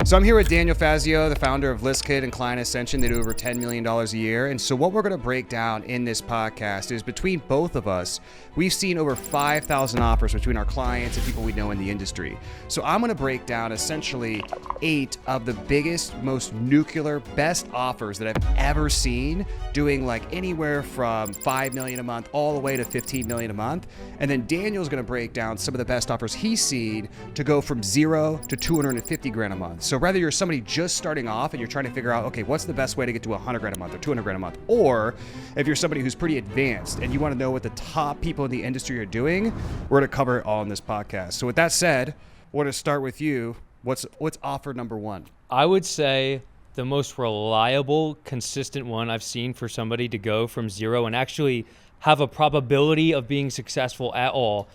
So I'm here with Daniel Fazio, the founder of Saleskick and Client Ascension. They do over $10 million a year. And so what we're going to break down in this podcast is between both of us, we've seen over 5,000 offers between our clients and people we know in the industry. So I'm going to break down essentially 8 of the biggest, most nuclear, best offers that I've ever seen, doing like anywhere from $5 million a month all the way to $15 million a month. And then Daniel's going to break down some of the best offers he's seen to go from 0 to 250 grand a month. So whether you're somebody just starting off and you're trying to figure out, okay, what's the best way to get to 100 grand a month or 200 grand a month? Or if you're somebody who's pretty advanced and you want to know what the top people in the industry are doing, we're going to cover it all in this podcast. So with that said, we're going to start with you. What's offer number 1? I would say the most reliable, consistent one I've seen for somebody to go from 0 and actually have a probability of being successful at all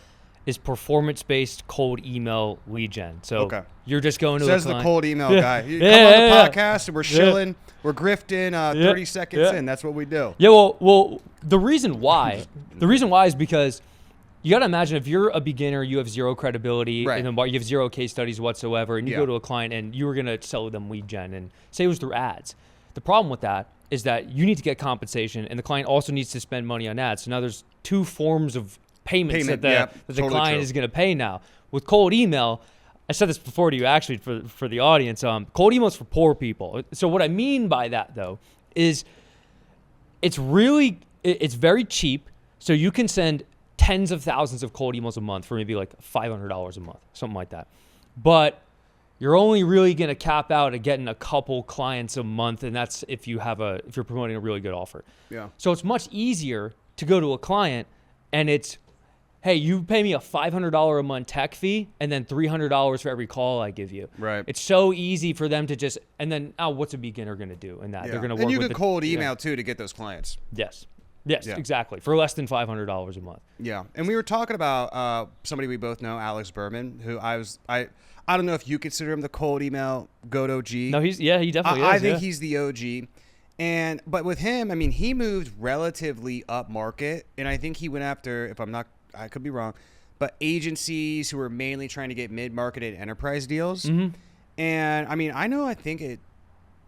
is performance-based cold email lead gen. So you're just going to Says a client. the cold email guy. You come on the podcast and we're shilling, we're grifting 30 seconds in. That's what we do. Yeah, well, the reason why is because you got to imagine if you're a beginner, you have zero credibility in the market, you have zero case studies whatsoever, and you go to a client and you were going to sell them lead gen and say it was through ads. The problem with that is that you need to get compensation and the client also needs to spend money on ads. So now there's 2 forms of payments that the client is going to pay now. With cold email, I said this before to you actually for the audience, cold email is for poor people. So what I mean by that though is it's very cheap. So you can send tens of thousands of cold emails a month for maybe like $500 a month, something like that. But you're only really going to cap out at getting a couple clients a month, and that's if you're promoting a really good offer. Yeah. So it's much easier to go to a client and it's, hey, you pay me a $500 a month tech fee and then $300 for every call I give you. Right. It's so easy for them to just, and then, what's a beginner going to do in that? Yeah. They're going to work and you with could cold email too to get those clients. Yes, exactly. For less than $500 a month. Yeah. And we were talking about somebody we both know, Alex Berman, who I don't know if you consider him the cold email GOAT OG. No, he definitely is. I think he's the OG. But with him, I mean, he moved relatively up market, and I think he went after, I could be wrong, but agencies who were mainly trying to get mid-market and enterprise deals. Mm-hmm. And I mean, I think at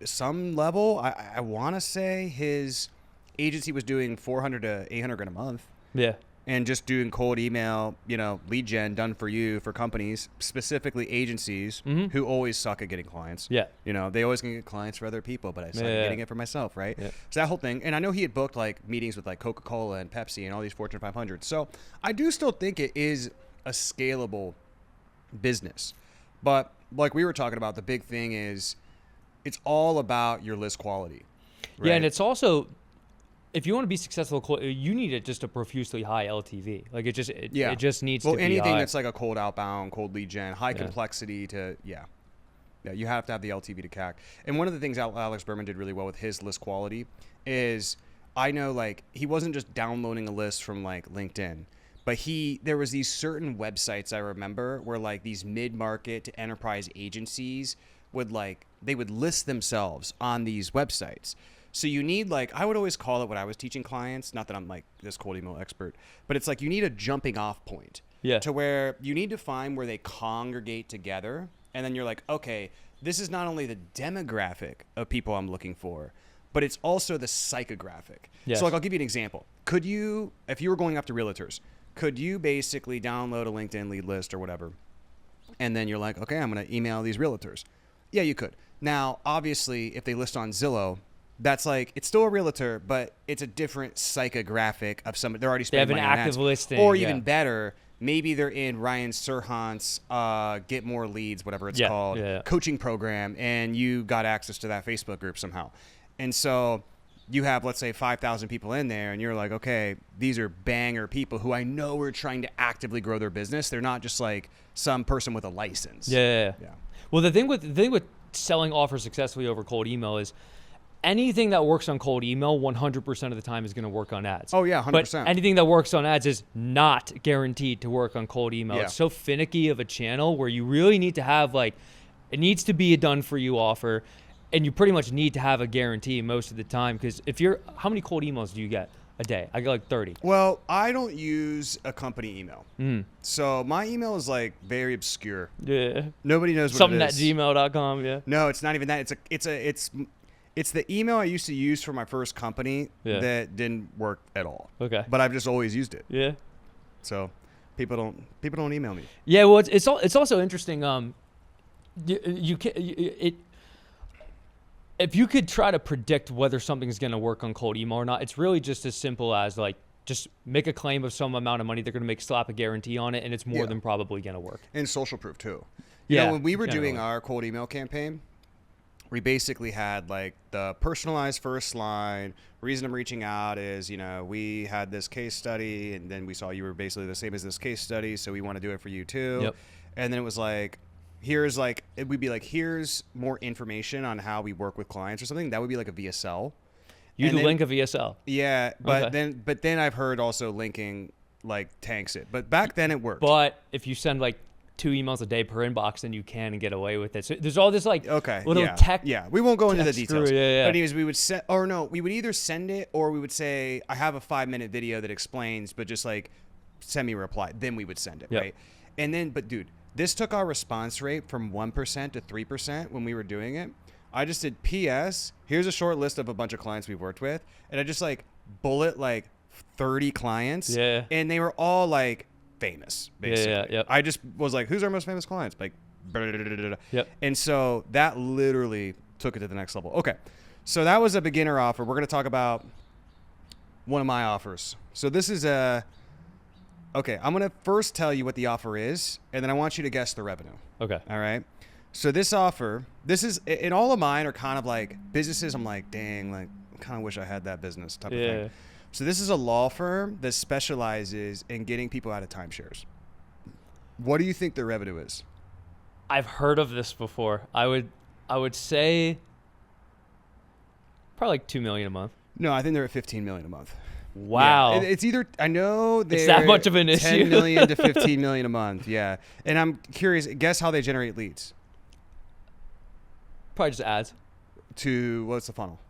some level, I want to say his agency was doing 400 to 800 grand a month. Yeah. And just doing cold email, lead gen done for you for companies, specifically agencies who always suck at getting clients. Yeah. They always can get clients for other people, but I suck at getting it for myself, right? Yeah. So that whole thing. And I know he had booked like meetings with like Coca-Cola and Pepsi and all these Fortune 500. So I do still think it is a scalable business. But like we were talking about, the big thing is it's all about your list quality. Right? Yeah, and it's also, if you want to be successful, you need just a profusely high LTV. Like it just needs to be anything high. That's like a cold outbound, cold lead gen, high complexity to you have to have the LTV to CAC. And one of the things Alex Berman did really well with his list quality is, I know like he wasn't just downloading a list from like LinkedIn, but there was these certain websites I remember where like these mid-market to enterprise agencies would list themselves on these websites. So you need I would always call it what I was teaching clients, not that I'm like this cold email expert, but it's like you need a jumping off point to where you need to find where they congregate together. And then you're like, okay, this is not only the demographic of people I'm looking for, but it's also the psychographic. Yes. So I'll give you an example. Could you, if you were going after realtors, could you basically download a LinkedIn lead list or whatever? And then you're like, okay, I'm going to email these realtors. Yeah, you could. Now, obviously, if they list on Zillow, that's it's still a realtor, but it's a different psychographic of somebody. They're already spending money on ads. They have an active listing. Or even better, maybe they're in Ryan Serhant's Get More Leads, whatever it's called, coaching program, and you got access to that Facebook group somehow. And so you have, let's say, 5,000 people in there, and you're like, okay, these are banger people who I know are trying to actively grow their business. They're not just like some person with a license. Yeah. Well, the thing with selling offers successfully over cold email is, anything that works on cold email 100% of the time is going to work on ads. Oh, yeah, 100%. But anything that works on ads is not guaranteed to work on cold email. Yeah. It's so finicky of a channel where you really need to have it needs to be a done-for-you offer, and you pretty much need to have a guarantee most of the time, because how many cold emails do you get? a day. I get like 30. Well, I don't use a company email. So my email is like very obscure. Yeah. Nobody knows what Something it at is. gmail.com, yeah. No, it's not even that. It's the email I used to use for my first company that didn't work at all. Okay. But I've just always used it. Yeah. So people don't email me. Yeah, well, it's also interesting. If you could try to predict whether something's going to work on cold email or not, it's really just as simple as like just make a claim of some amount of money they're going to slap a guarantee on it, and it's more than probably going to work. And social proof too. Yeah. When we were doing our cold email campaign, we basically had like the personalized first line. Reason I'm reaching out is, we had this case study, and then we saw you were basically the same as this case study, so we want to do it for you too. Yep. And then it was like, it would be like, here's more information on how we work with clients or something. That would be like a VSL. You do link a VSL. Yeah, but then I've heard also linking like tanks it. But back then it worked. But if you send like 2 emails a day per inbox, then you can get away with it. So there's all this like little tech. Yeah, we won't go into the details. Yeah. But anyways, we would either send it or we would say, I have a 5-minute video that explains, but just like send me a reply. Then we would send it, right? And then, but dude, this took our response rate from 1% to 3% when we were doing it. I just did PS. Here's a short list of a bunch of clients we've worked with. And I just like bullet like 30 clients. Yeah. And they were all like famous, basically. Yeah. I just was like, who's our most famous clients? Like, yep. And so that literally took it to the next level. Okay. So that was a beginner offer. We're going to talk about one of my offers. So this is okay, I'm going to first tell you what the offer is, and then I want you to guess the revenue. Okay. All right. So this offer, and all of mine are kind of like businesses. I'm like, dang, like I kind of wish I had that business type of thing. So this is a law firm that specializes in getting people out of timeshares. What do you think their revenue is? I've heard of this before. I would say probably like $2 million a month. No, I think they're at $15 million a month. Wow. Yeah, it's either, I know they're it's that much of an issue. $10 million to $15 million a month. Yeah. And I'm curious, guess how they generate leads? Probably just ads. To what's the funnel?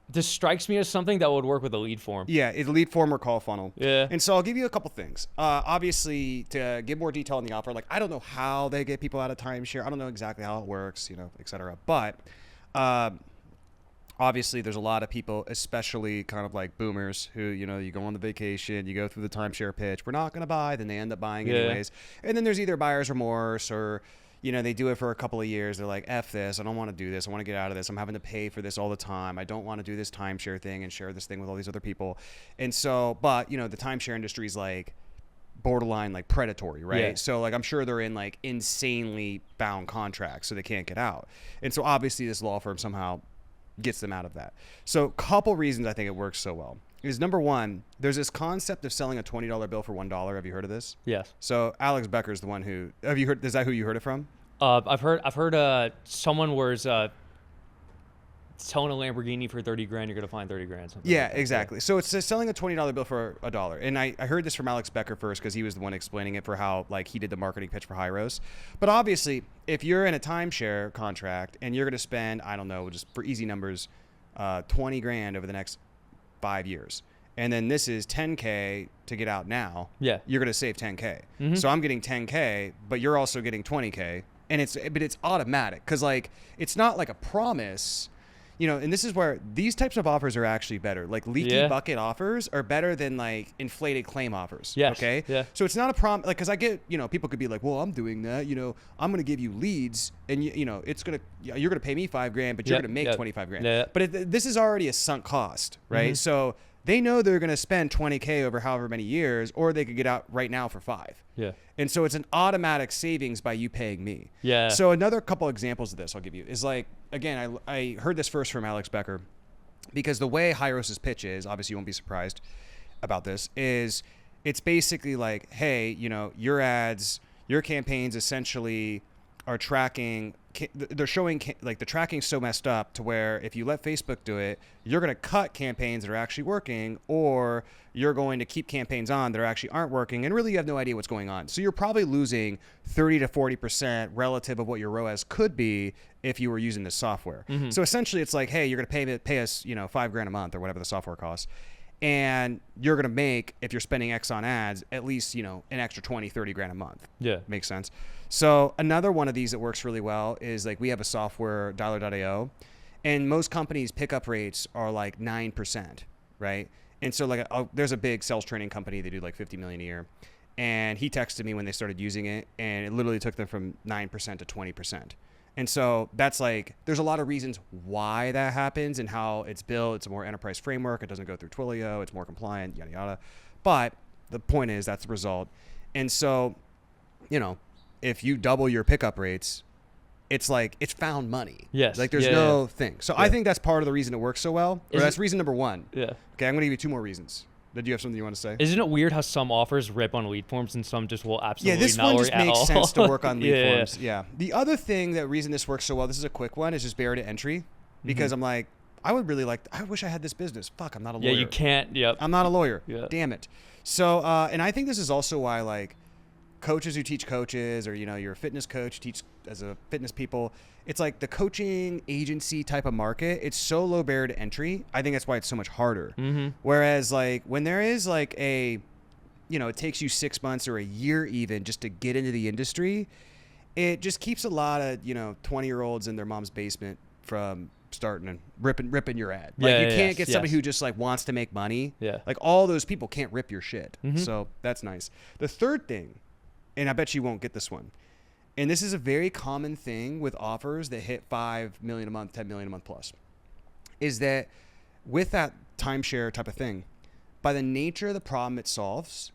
This strikes me as something that would work with a lead form. Yeah, it's a lead form or call funnel. Yeah. And so I'll give you a couple things. Obviously, to give more detail on the offer, like I don't know how they get people out of timeshare. I don't know exactly how it works, et cetera. But obviously, there's a lot of people, especially kind of like boomers who, you go on the vacation, you go through the timeshare pitch. We're not going to buy. Then they end up buying anyways. And then there's either buyer's remorse or, they do it for a couple of years. They're like, F this. I don't want to do this. I want to get out of this. I'm having to pay for this all the time. I don't want to do this timeshare thing and share this thing with all these other people. And so, but, the timeshare industry is like borderline like predatory, right? Yeah. So like I'm sure they're in like insanely bound contracts so they can't get out. And so obviously this law firm somehow gets them out of that. So couple reasons I think it works so well is number one, there's this concept of selling a $20 bill for $1. Have you heard of this? Yes. So Alex Becker is the one who, have you heard, is that who you heard it from? I've heard someone was selling a Lamborghini for $30,000, you're going to find $30,000. Yeah, like exactly. So it's selling a $20 bill for $1. And I heard this from Alex Becker first because he was the one explaining it for how like he did the marketing pitch for Hyros. But obviously, if you're in a timeshare contract and you're going to spend, I don't know, just for easy numbers, $20,000 over the next 5 years. And then this is $10K to get out now. Yeah. You're going to save $10K. Mm-hmm. So I'm getting $10K, but you're also getting $20K. And it's automatic because like it's not like a promise, and this is where these types of offers are actually better. Like leaky bucket offers are better than like inflated claim offers. Yes. Okay. Yeah. So it's not a promise. Like, cause I get, people could be like, well, I'm doing that, I'm going to give you leads and you're going to pay me $5,000, but you're going to make $25,000. Yeah. But this is already a sunk cost, right? Mm-hmm. So they know they're going to spend $20K over however many years, or they could get out right now for $5,000. Yeah. And so it's an automatic savings by you paying me. Yeah. So another couple examples of this I'll give you is like, again, I heard this first from Alex Becker because the way Hyros' pitch is, obviously you won't be surprised about this, is it's basically like, hey, your ads, your campaigns essentially are tracking. They're showing like the tracking's so messed up to where if you let Facebook do it, you're going to cut campaigns that are actually working, or you're going to keep campaigns on that actually aren't working, and really you have no idea what's going on. So you're probably losing 30 to 40% relative of what your ROAS could be if you were using this software. So essentially it's like, hey, you're going to pay us, $5,000 a month or whatever the software costs. And you're going to make, if you're spending X on ads, at least, an extra 20, 30 grand a month. Yeah. Makes sense. So another one of these that works really well is like we have a software, dialer.io, and most companies' pickup rates are like 9%, right? And so like there's a big sales training company. They do like 50 million a year. And he texted me when they started using it, and it literally took them from 9% to 20%. And so that's like, there's a lot of reasons why that happens and how it's built. It's a more enterprise framework. It doesn't go through Twilio. It's more compliant, yada, yada. But the point is that's the result. And so, if you double your pickup rates, it's like, it's found money. Yes. Like there's no thing. So I think that's part of the reason it works so well. Or that's reason number one. Yeah. Okay, I'm going to give you 2 more reasons. Did you have something you want to say? Isn't it weird how some offers rip on lead forms and some just will absolutely this not one work just at makes all? sense to work on lead forms. Yeah. The other thing that reason this works so well, this is a quick one, is just barrier to entry. Because I'm like, I wish I had this business. Fuck, I'm not a lawyer. Yeah, you can't. Yep. I'm not a lawyer. Yeah. Damn it. So, and I think this is also why like coaches who teach coaches, or, you're a fitness coach, teach as a fitness people, it's like the coaching agency type of market. It's so low barrier to entry. I think that's why it's so much harder. Whereas like when there is like it takes you 6 months or a year even just to get into the industry, it just keeps a lot of, 20-year-olds in their mom's basement from starting and ripping your ad. Like you can't get somebody who just like wants to make money. Yeah. Like all those people can't rip your shit. So that's nice. The third thing, and I bet you won't get this one, and this is a very common thing with offers that hit 5 million a month, 10 million a month plus, is that with that timeshare type of thing, by the nature of the problem it solves,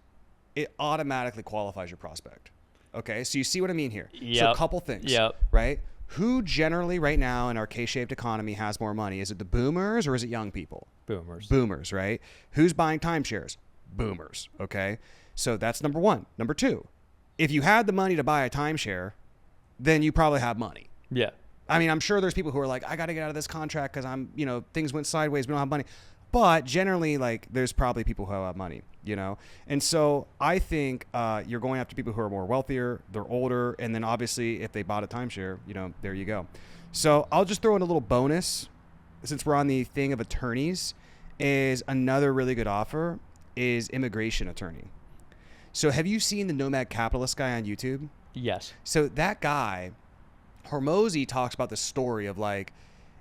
it automatically qualifies your prospect. Okay, so you see what I mean here? Yep. So a couple things, right? Who generally right now in our K-shaped economy has more money? Is it the boomers or is it young people? Boomers. Boomers, right? Who's buying timeshares? Boomers, okay? So that's number one. Number two, if you had the money to buy a timeshare, then you probably have money. Yeah. I mean, I'm sure there's people who are like, I got to get out of this contract because things went sideways. We don't have money. But generally, like, there's probably people who have money, And so I think you're going after people who are more wealthier, they're older, and then obviously if they bought a timeshare, there you go. So I'll just throw in a little bonus, since we're on the thing of attorneys, is another really good offer is immigration attorney. So have you seen the Nomad Capitalist guy on YouTube? Yes. So that guy, Hormozy, talks about the story of like,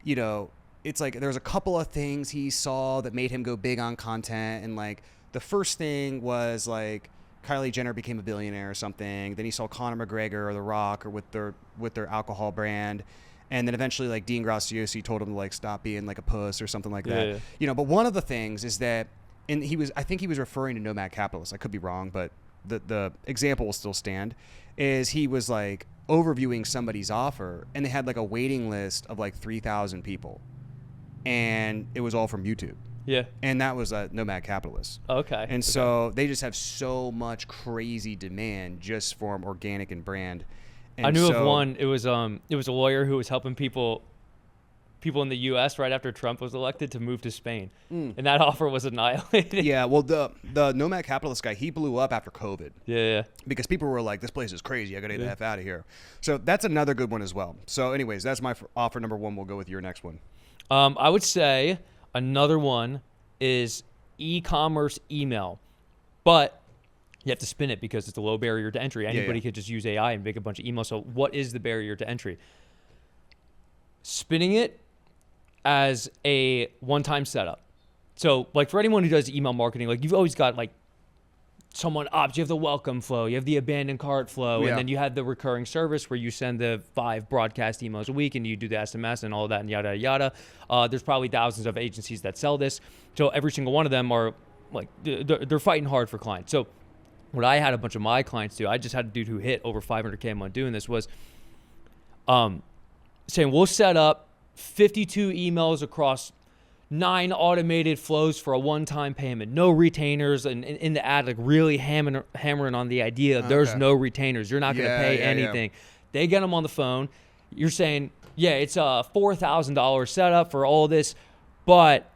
it's like there's a couple of things he saw that made him go big on content. And like the first thing was like Kylie Jenner became a billionaire or something. Then he saw Conor McGregor or The Rock or with their alcohol brand. And then eventually like Dean Graziosi told him to like stop being like a puss or something like that. Yeah. But one of the things is that, and I think he was referring to Nomad Capitalist. I could be wrong, but the example will still stand, is he was like overviewing somebody's offer and they had like a waiting list of like 3,000 people and it was all from YouTube. Yeah. And that was a Nomad Capitalist. Okay. And so they just have so much crazy demand just from organic and brand. And I knew of one. It was a lawyer who was helping people in the U.S. right after Trump was elected to move to Spain. And that offer was annihilated. Yeah, well, the Nomad Capitalist guy, he blew up after COVID. Yeah. Because people were like, this place is crazy. I got to get the F out of here. So that's another good one as well. So anyways, that's my offer number one. We'll go with your next one. I would say another one is e-commerce email. But you have to spin it because it's a low barrier to entry. Anybody could just use AI and make a bunch of emails. So what is the barrier to entry? Spinning it as a one-time setup. So like for anyone who does email marketing, like you've always got like someone opt, you have the welcome flow, you have the abandoned cart flow, and then you have the recurring service where you send the 5 broadcast emails a week and you do the SMS and all of that and yada, yada. There's probably thousands of agencies that sell this. So every single one of them are like, they're fighting hard for clients. So what I had a bunch of my clients do, I just had a dude who hit over 500K a month doing this, was saying we'll set up 52 emails across 9 automated flows for a one-time payment, no retainers, and in the ad, like really hammering on the idea there's no retainers, you're not going to pay anything. They get them on the phone. You're saying, yeah, it's a $4,000 setup for all this, but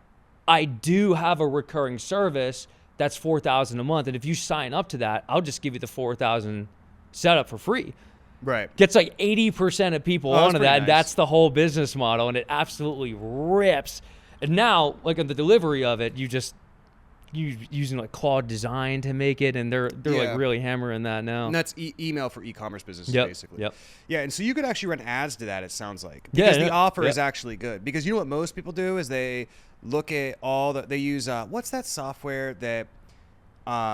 I do have a recurring service that's $4,000 a month. And if you sign up to that, I'll just give you the $4,000 setup for free. Right. Gets like 80% of people onto that. Nice. And that's the whole business model. And it absolutely rips. And now, like on the delivery of it, you using like Claude Design to make it, and they're like really hammering that now. And that's email for e-commerce businesses, basically. Yep. Yeah, and so you could actually run ads to that, it sounds like. Because the offer is actually good. Because you know what most people do is they look at they use, what's that software that,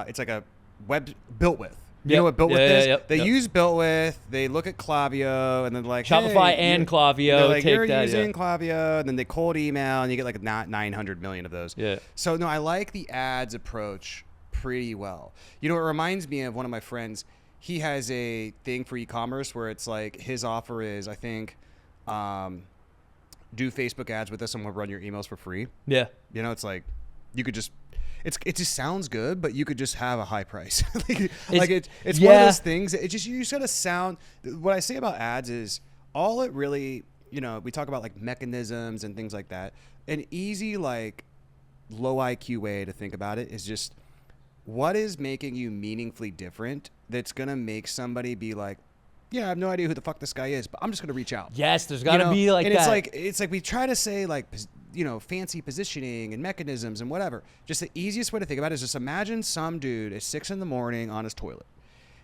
it's like a web built with. You know what built with is? They use built with, they look at Klaviyo, and then like, Shopify and Klaviyo, like, you're using Klaviyo, and then they cold email, and you get like 900 million of those. Yeah. So no, I like the ads approach pretty well. You know, it reminds me of one of my friends. He has a thing for e-commerce where it's like his offer is, I think, do Facebook ads with us and we'll run your emails for free. Yeah. You know, it's like you could just, it just sounds good, but you could just have a high price. It's one of those things. You just gotta sound. What I say about ads is all it really, you know, we talk about like mechanisms and things like that. An easy, like low IQ way to think about it is just what is making you meaningfully different that's gonna make somebody be like, yeah, I have no idea who the fuck this guy is, but I'm just gonna reach out. Yes, there's gotta be like and that. It's like we try to say like, you know, fancy positioning and mechanisms and whatever. Just the easiest way to think about it is just imagine some dude at 6 a.m. on his toilet.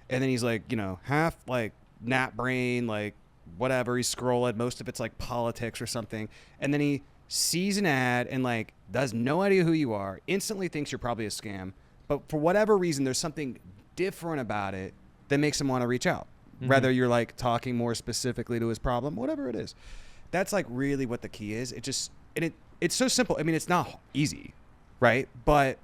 And then he's like, you know, half like nap brain, like whatever. He's scrolling. Most of it's like politics or something. And then he sees an ad and like does no idea who you are, instantly thinks you're probably a scam. But for whatever reason, there's something different about it that makes him want to reach out. Whether you're like talking more specifically to his problem, whatever it is. That's like really what the key is. It just, and it's so simple. I mean, it's not easy, right? But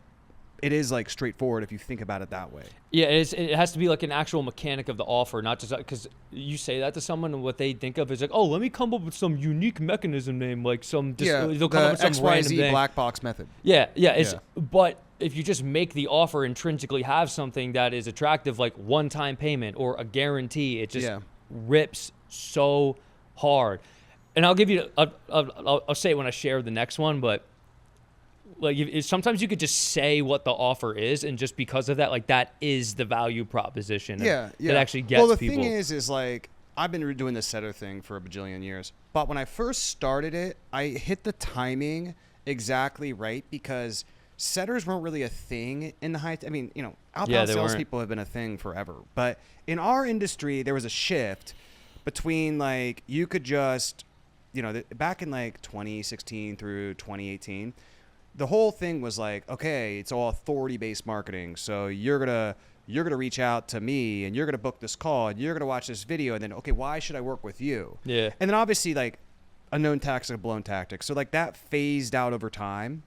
it is like straightforward if you think about it that way. Yeah, it has to be like an actual mechanic of the offer, not just because you say that to someone and what they think of is like, oh, let me come up with some unique mechanism name, like some, they'll come up with some random thing. black box method. Yeah. But if you just make the offer intrinsically have something that is attractive, like one-time payment or a guarantee, it just rips so hard. And I'll give you, I'll say it when I share the next one, but like sometimes you could just say what the offer is, and just because of that, like that is the value proposition. That actually gets people. Well, the thing is like I've been doing this setter thing for a bajillion years, but when I first started it, I hit the timing exactly right because setters weren't really a thing in the high. I mean, you know, outbound salespeople have been a thing forever, but in our industry, there was a shift between like you could just, you know, back in like 2016 through 2018. The whole thing was like, okay, it's all authority-based marketing. So you're gonna reach out to me, and you're gonna book this call, and you're gonna watch this video, and then okay, why should I work with you? Yeah. And then obviously like a known tactic, a blown tactic. So like that phased out over time,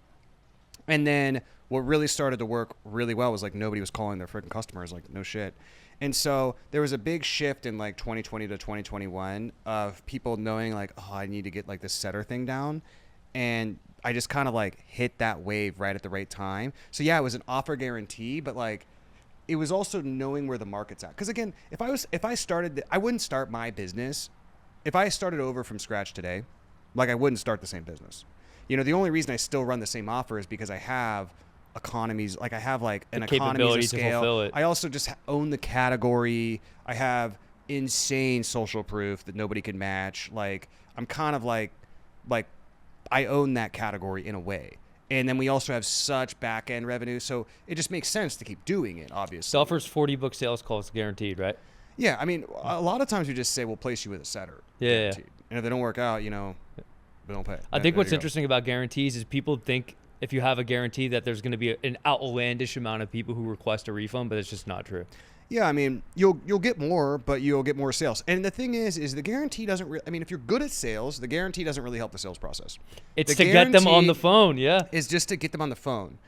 and then what really started to work really well was like nobody was calling their freaking customers, like no shit. And so there was a big shift in like 2020 to 2021 of people knowing like, oh, I need to get like this setter thing down, and I just kind of like hit that wave right at the right time. So yeah, it was an offer guarantee, but like it was also knowing where the market's at. Because again, if I started, I wouldn't start my business. If I started over from scratch today, like I wouldn't start the same business. You know, the only reason I still run the same offer is because I have economies, like I have like an economies of scale. To fulfill it. I also just own the category. I have insane social proof that nobody can match. Like I'm kind of like I own that category in a way. And then we also have such back end revenue. So it just makes sense to keep doing it, obviously. Selfer's 40 book sales calls guaranteed, right? Yeah. I mean, a lot of times we just say we'll place you with a setter. Yeah. Guaranteed. And if they don't work out, you know, we don't pay. I think what's interesting about guarantees is people think if you have a guarantee that there's going to be an outlandish amount of people who request a refund, but it's just not true. Yeah, I mean, you'll get more, but you'll get more sales. And the thing is the guarantee doesn't really, I mean, if you're good at sales, the guarantee doesn't really help the sales process. It's to get them on the phone, yeah. It's just to get them on the phone.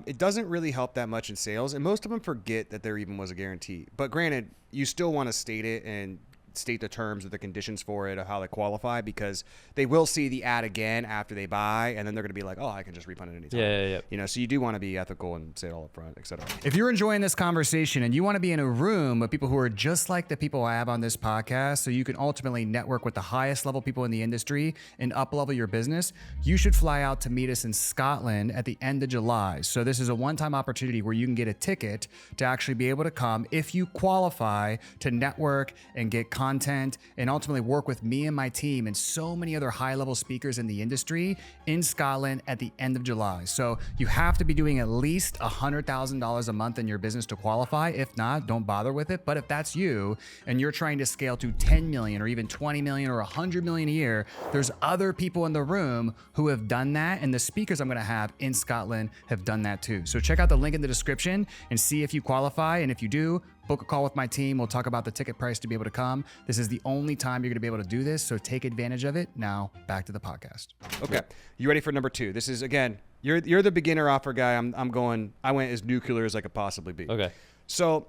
It doesn't really help that much in sales, and most of them forget that there even was a guarantee. But granted, you still want to state it and state the terms or the conditions for it or how they qualify, because they will see the ad again after they buy, and then they're going to be like, oh, I can just refund it anytime. Yeah. You know, so you do want to be ethical and say it all up front, et cetera. If you're enjoying this conversation and you want to be in a room with people who are just like the people I have on this podcast, so you can ultimately network with the highest level people in the industry and up-level your business, you should fly out to meet us in Scotland at the end of July. So this is a one-time opportunity where you can get a ticket to actually be able to come if you qualify to network and get content and ultimately work with me and my team and so many other high-level speakers in the industry in Scotland at the end of July. So you have to be doing at least $100,000 a month in your business to qualify. If not, don't bother with it. But if that's you and you're trying to scale to 10 million or even 20 million or 100 million a year, there's other people in the room who have done that, and the speakers I'm going to have in Scotland have done that too. So check out the link in the description and see if you qualify, and if you do, book a call with my team. We'll talk about the ticket price to be able to come. This is the only time you're going to be able to do this, so take advantage of it. Now, back to the podcast. Okay. You ready for number 2? This is, again, you're the beginner offer guy. I went as nuclear as I could possibly be. Okay. So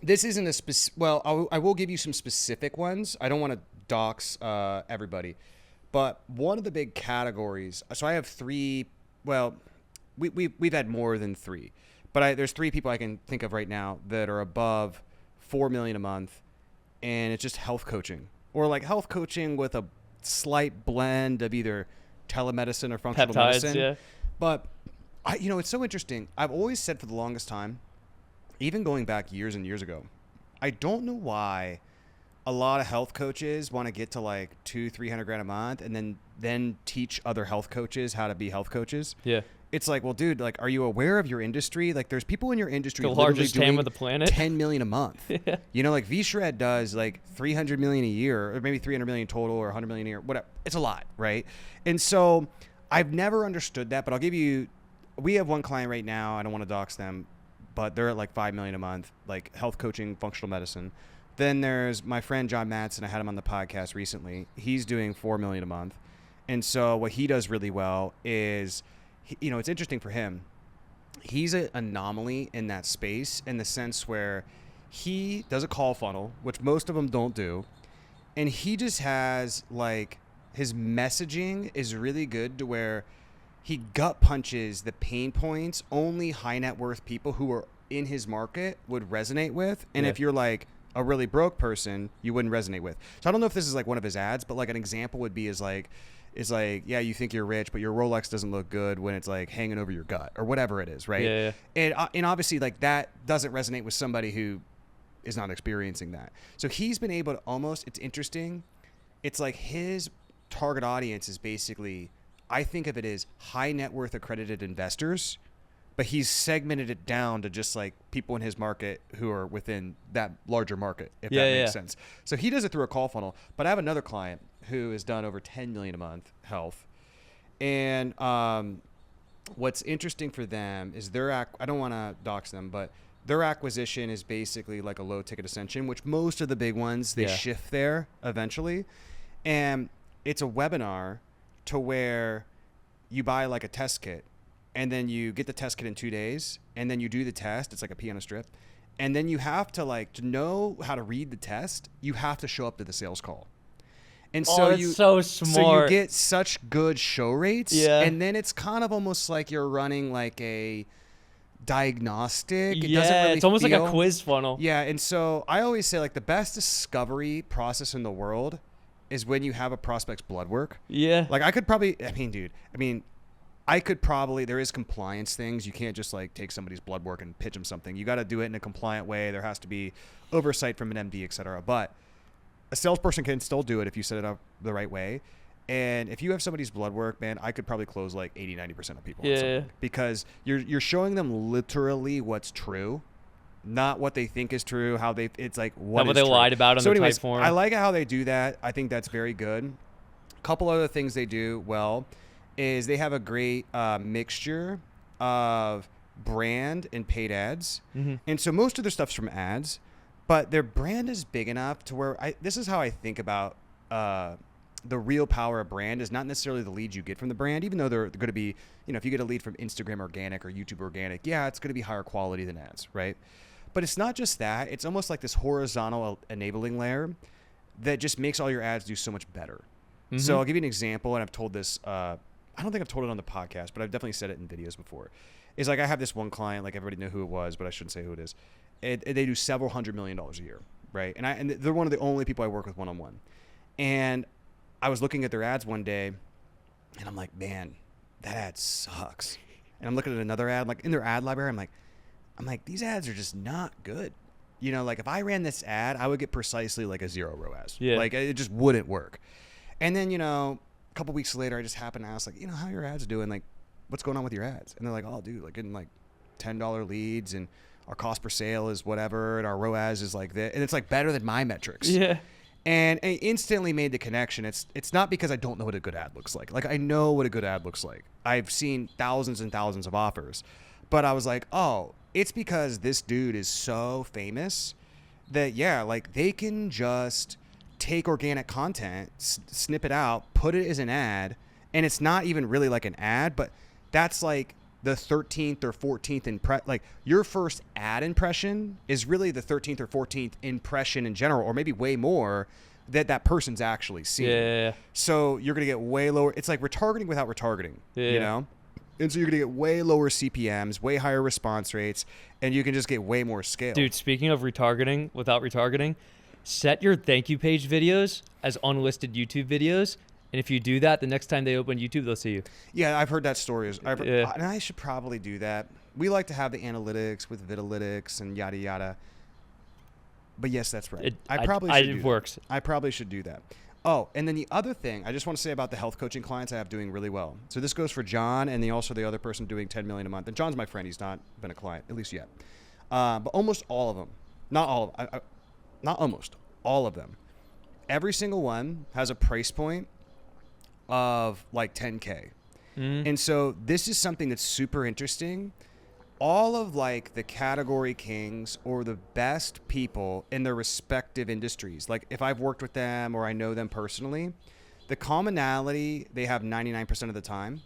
this isn't a I will give you some specific ones. I don't want to dox everybody. But one of the big categories, so I have 3, well, we've had more than 3. But there's 3 people I can think of right now that are above $4 million a month, and it's just health coaching, or like health coaching with a slight blend of either telemedicine or functional medicine. Yeah. But it's so interesting. I've always said for the longest time, even going back years and years ago, I don't know why a lot of health coaches want to get to like $200-300 grand a month and then teach other health coaches how to be health coaches. Yeah. It's like, well, dude, like, are you aware of your industry? Like, there's people in your industry the largest TAM of the planet, 10 million a month. Yeah. You know, like V-Shred does like 300 million a year, or maybe 300 million total, or 100 million a year, whatever. It's a lot, right? And so I've never understood that, but we have one client right now. I don't want to dox them, but they're at like 5 million a month, like health coaching, functional medicine. Then there's my friend John Matson. I had him on the podcast recently. He's doing 4 million a month. And so what he does really well is, it's interesting for him. He's an anomaly in that space, in the sense where he does a call funnel, which most of them don't do. And he just has like, his messaging is really good to where he gut punches the pain points only high net worth people who are in his market would resonate with. And if you're like a really broke person, you wouldn't resonate with. So I don't know if this is like one of his ads, but like an example would be is like, yeah, you think you're rich, but your Rolex doesn't look good when it's like hanging over your gut or whatever it is, right? Yeah. And obviously like that doesn't resonate with somebody who is not experiencing that. So he's been able to it's interesting. It's like his target audience is basically, I think of it as high net worth accredited investors, but he's segmented it down to just like people in his market who are within that larger market, if that makes sense. So he does it through a call funnel. But I have another client who has done over 10 million a month health. And what's interesting for them is I don't want to dox them, but their acquisition is basically like a low ticket ascension, which most of the big ones, they shift there eventually. And it's a webinar to where you buy like a test kit, and then you get the test kit in 2 days, and then you do the test. It's like a piano strip. And then you have to to know how to read the test, you have to show up to the sales call. And so so smart. So you get such good show rates. Yeah. And then it's kind of almost like you're running like a diagnostic. It doesn't really it's almost like a quiz funnel. Yeah. And so I always say like the best discovery process in the world is when you have a prospect's blood work. Yeah. Like I could probably, there is compliance things. You can't just like take somebody's blood work and pitch them something. You got to do it in a compliant way. There has to be oversight from an MD, et cetera. But a salesperson can still do it if you set it up the right way. And if you have somebody's blood work, man, I could probably close like 80-90% of people. Yeah. Because you're showing them literally what's true, not what they think is true. It's like what they lied about on the type form. I like how they do that. I think that's very good. A couple other things they do well is they have a great mixture of brand and paid ads. Mm-hmm. And so most of their stuff's from ads, but their brand is big enough to where this is how I think about the real power of brand is not necessarily the leads you get from the brand, even though they're going to be, if you get a lead from Instagram organic or YouTube organic, it's going to be higher quality than ads, right? But it's not just that. It's almost like this horizontal enabling layer that just makes all your ads do so much better. So I'll give you an example, and I've told this, I don't think I've told it on the podcast, but I've definitely said it in videos before. Is like I have this one client, like everybody knew who it was, but I shouldn't say who it is. They do several $100 million a year, right? And they're one of the only people I work with one-on-one. And I was looking at their ads one day, and I'm like, man, that ad sucks. And I'm looking at another ad, like in their ad library, I'm like, these ads are just not good. You know, like if I ran this ad, I would get precisely like a 0 ROAS. Yeah. Like it just wouldn't work. And then, a couple weeks later, I just happened to ask, like, how are your ads doing? Like, what's going on with your ads? And they're like, oh, dude, like getting like $10 leads, and our cost per sale is whatever, and our ROAS is like this. And it's like better than my metrics. Yeah. And I instantly made the connection. It's not because I don't know what a good ad looks like. Like I know what a good ad looks like. I've seen thousands and thousands of offers. But I was like, oh, it's because this dude is so famous that, yeah, like they can just take organic content, snip it out, put it as an ad, and it's not even really like an ad, but that's like the 13th or 14th like your first ad impression is really the 13th or 14th impression in general, or maybe way more that person's actually seen. Yeah. So you're going to get way lower. It's like retargeting without retargeting, And so you're going to get way lower CPMs, way higher response rates, and you can just get way more scale. Dude, speaking of retargeting without retargeting, set your thank you page videos as unlisted YouTube videos. And if you do that, the next time they open YouTube, they'll see you. Yeah, I've heard that story. And I should probably do that. We like to have the analytics with Vitalytics and yada, yada. But yes, that's right. It works. I probably should do that. Oh, and then the other thing I just want to say about the health coaching clients I have doing really well. So this goes for John and also the other person doing $10 million a month. And John's my friend. He's not been a client, at least yet. But almost all of them, not all of them, not almost, all of them, every single one has a price point of like 10K. And so this is something that's super interesting. All of like the category kings or the best people in their respective industries, like if I've worked with them or I know them personally, the commonality they have 99% of the time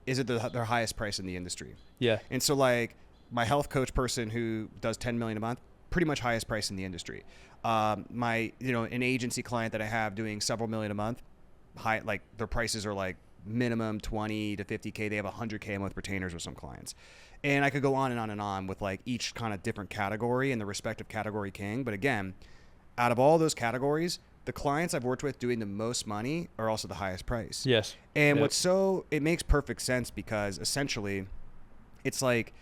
is at their highest price in the industry. Yeah. And so like my health coach person who does 10 million a month, pretty much highest price in the industry. My, an agency client that I have doing several million a month, like their prices are like minimum 20 to 50K. They have 100K a month retainers with some clients. And I could go on and on and on with like each kind of different category and the respective category king. But again, out of all those categories, the clients I've worked with doing the most money are also the highest price. Yes. And it makes perfect sense because essentially it's like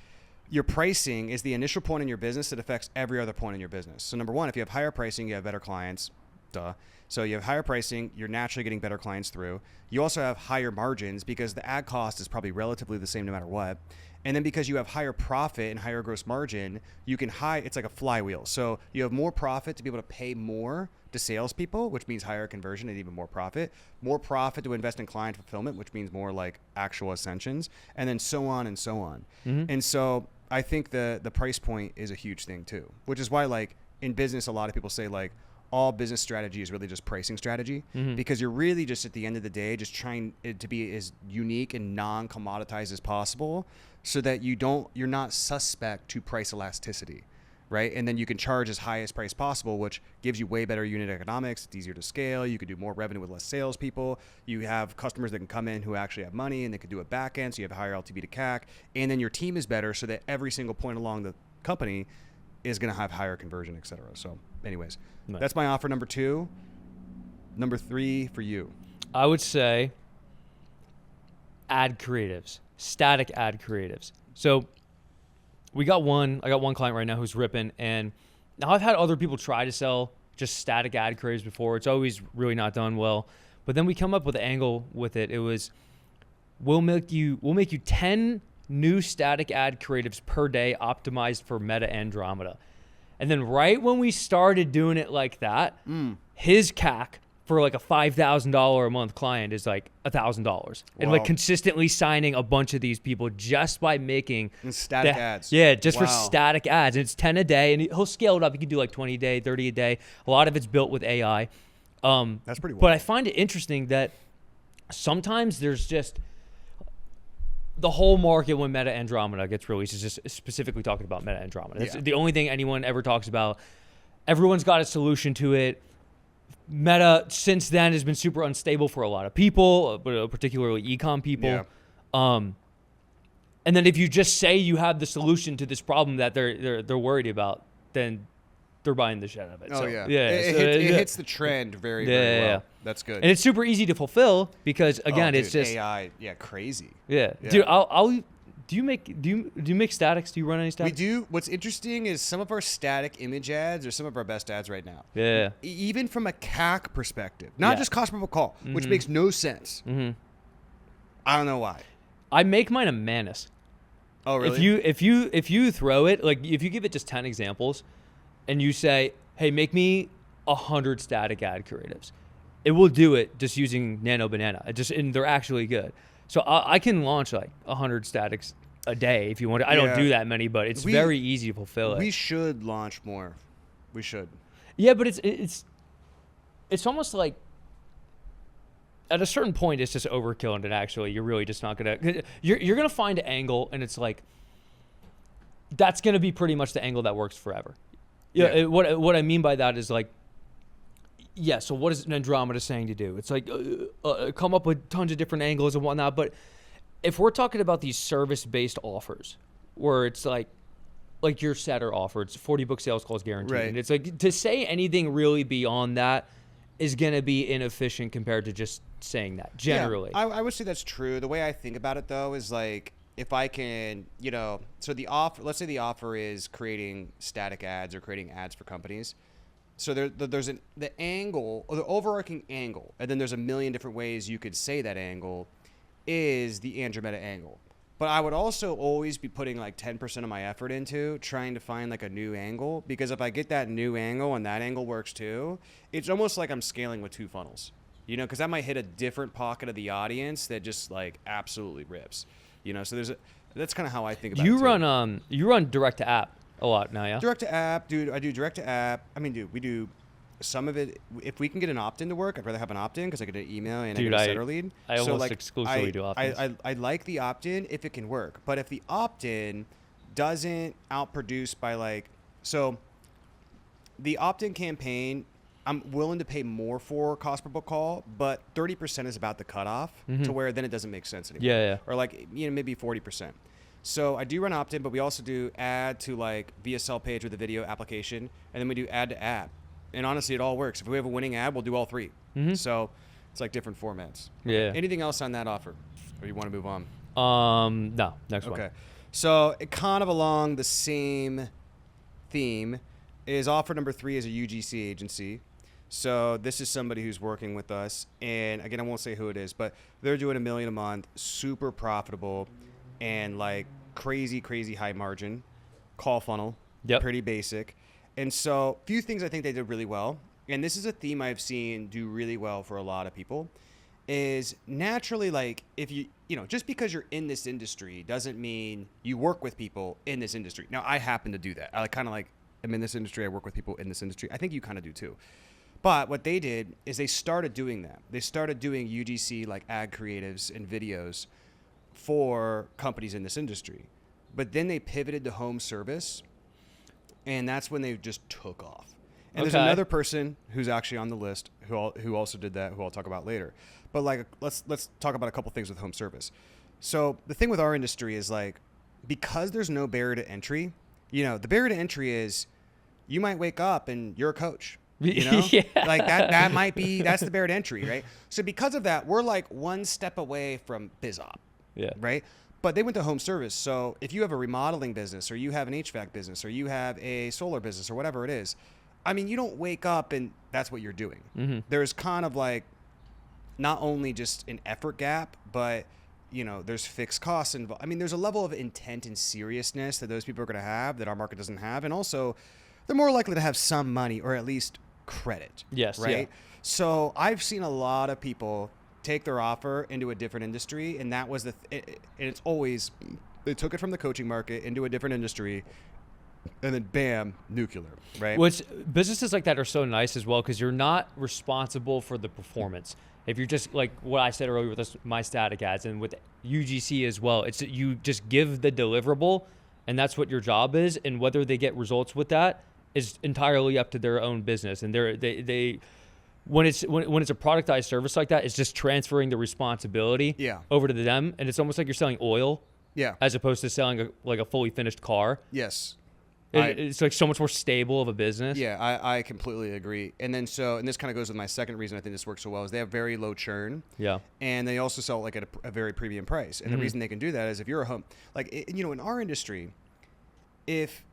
your pricing is the initial point in your business that affects every other point in your business. So number one, if you have higher pricing, you have better clients. Duh. So you have higher pricing, you're naturally getting better clients through. You also have higher margins because the ad cost is probably relatively the same no matter what. And then because you have higher profit and higher gross margin, you can it's like a flywheel. So you have more profit to be able to pay more to salespeople, which means higher conversion and even more profit to invest in client fulfillment, which means more like actual ascensions, and then so on and so on. And so I think the price point is a huge thing too, which is why like in business, a lot of people say like, all business strategy is really just pricing strategy because you're really just at the end of the day just trying it to be as unique and non-commoditized as possible so that you're not suspect to price elasticity, right? And then you can charge as high as price possible, which gives you way better unit economics. It's easier to scale. You can do more revenue with less salespeople. You have customers that can come in who actually have money and they can do a back end, so you have a higher LTV to CAC. And then your team is better so that every single point along the company is going to have higher conversion, et cetera. So anyways, That's my offer number 2. Number 3 for you. I would say ad creatives, static ad creatives. So I got one client right now who's ripping, and now I've had other people try to sell just static ad creatives before. It's always really not done well. But then we come up with an angle with it. It was, we'll make you 10 new static ad creatives per day optimized for Meta Andromeda. And then right when we started doing it like that, his CAC for like a $5,000 a month client is like $1,000. And like consistently signing a bunch of these people just by making static ads. Yeah, just for static ads. And it's 10 a day, and he'll scale it up. He can do like 20 a day, 30 a day. A lot of it's built with AI. That's pretty wild. But I find it interesting that sometimes there's just the whole market when Meta Andromeda gets released is just specifically talking about Meta Andromeda. It's the only thing anyone ever talks about. Everyone's got a solution to it. Meta since then has been super unstable for a lot of people, particularly e-com people. Yeah. And then if you just say you have the solution to this problem that they're worried about, then they're buying the shit out of it. Oh, so, yeah. It It hits the trend very well. Yeah. That's good. And it's super easy to fulfill because, again, dude, it's just AI. Yeah, crazy. Yeah. Dude, do you make statics? Do you run any statics? We do. What's interesting is some of our static image ads are some of our best ads right now. Yeah. Even from a CAC perspective, not just cost per call, which makes no sense. Mm-hmm. I don't know why. I make mine a Manus. Oh, really? If you throw it, like if you give it just 10 examples and you say, hey, make me 100 static ad creatives, it will do it just using Nano Banana. And they're actually good. So I can launch like 100 statics a day if you want to. I don't do that many, but it's very easy to fulfill it. We should launch more. We should. Yeah, but it's almost like at a certain point it's just overkill, and actually you're really just not gonna you're gonna find an angle, and it's like that's gonna be pretty much the angle that works forever. Yeah. What I mean by that is like, yeah. So what is an Andromeda saying to do? It's like come up with tons of different angles and whatnot. But if we're talking about these service-based offers, where it's like your setter offer, it's 40 book sales calls guaranteed. Right. And it's like to say anything really beyond that is going to be inefficient compared to just saying that generally. Yeah, I would say that's true. The way I think about it though is like, if I can, so the offer, let's say the offer is creating static ads or creating ads for companies. So there's the angle, or the overarching angle, and then there's a million different ways you could say that angle is the Andromeda angle. But I would also always be putting like 10% of my effort into trying to find like a new angle, because if I get that new angle and that angle works too, it's almost like I'm scaling with two funnels, because that might hit a different pocket of the audience that just like absolutely rips, so that's kind of how I think about it. You run direct to app a lot now, yeah? Direct to app, dude. I do direct to app. I mean, dude, we do some of it. If we can get an opt-in to work, I'd rather have an opt-in because I get an email and I get a setter lead. I almost exclusively do opt-ins. I like the opt-in if it can work. But if the opt-in doesn't outproduce by so the opt-in campaign, I'm willing to pay more for cost per book call, but 30% is about the cutoff to where then it doesn't make sense anymore. Yeah. Or maybe 40%. So I do run opt-in, but we also do add to VSL page with a video application, and then we do add to app. And honestly, it all works. If we have a winning ad, we'll do all three. So it's like different formats. Yeah. Anything else on that offer, or you want to move on? No. Next one. Okay. So it kind of along the same theme is offer number 3 is a UGC agency. So this is somebody who's working with us, and again, I won't say who it is, but they're doing $1 million a month, super profitable, and crazy high margin, call funnel, pretty basic. And so a few things I think they did really well, and this is a theme I've seen do really well for a lot of people, is naturally if you just because you're in this industry doesn't mean you work with people in this industry. Now I happen to do that. I I'm in this industry, I work with people in this industry. I think you kind of do too. But what they did is they started doing that. They started doing UGC ad creatives and videos for companies in this industry. But then they pivoted to home service, and that's when they just took off. And there's another person who's actually on the list who also did that, who I'll talk about later. But let's talk about a couple things with home service. So the thing with our industry is because there's no barrier to entry, the barrier to entry is you might wake up and you're a coach. Yeah. That might be, that's the barrier to entry, right? So because of that, we're one step away from BizOp. Yeah. Right. But they went to home service. So if you have a remodeling business, or you have an HVAC business, or you have a solar business, or whatever it is, you don't wake up and that's what you're doing. There's kind of not only just an effort gap, but there's fixed costs involved. There's a level of intent and seriousness that those people are going to have that our market doesn't have. And also they're more likely to have some money, or at least credit. Yes. Right. Yeah. So I've seen a lot of people take their offer into a different industry, and that was and it's always, they took it from the coaching market into a different industry, and then bam, nuclear, right? Businesses like that are so nice as well, because you're not responsible for the performance. If you're just what I said earlier with my static ads and with UGC as well, it's that you just give the deliverable, and that's what your job is, and whether they get results with that is entirely up to their own business. And when it's a productized service like that, it's just transferring the responsibility over to them, and it's almost like you're selling oil, as opposed to selling a fully finished car. Yes. It's like so much more stable of a business. Yeah, I completely agree. And then and this kind of goes with my second reason I think this works so well is they have very low churn. Yeah. And they also sell like at a very premium price. And the reason they can do that is if you're a home, like, in our industry, if,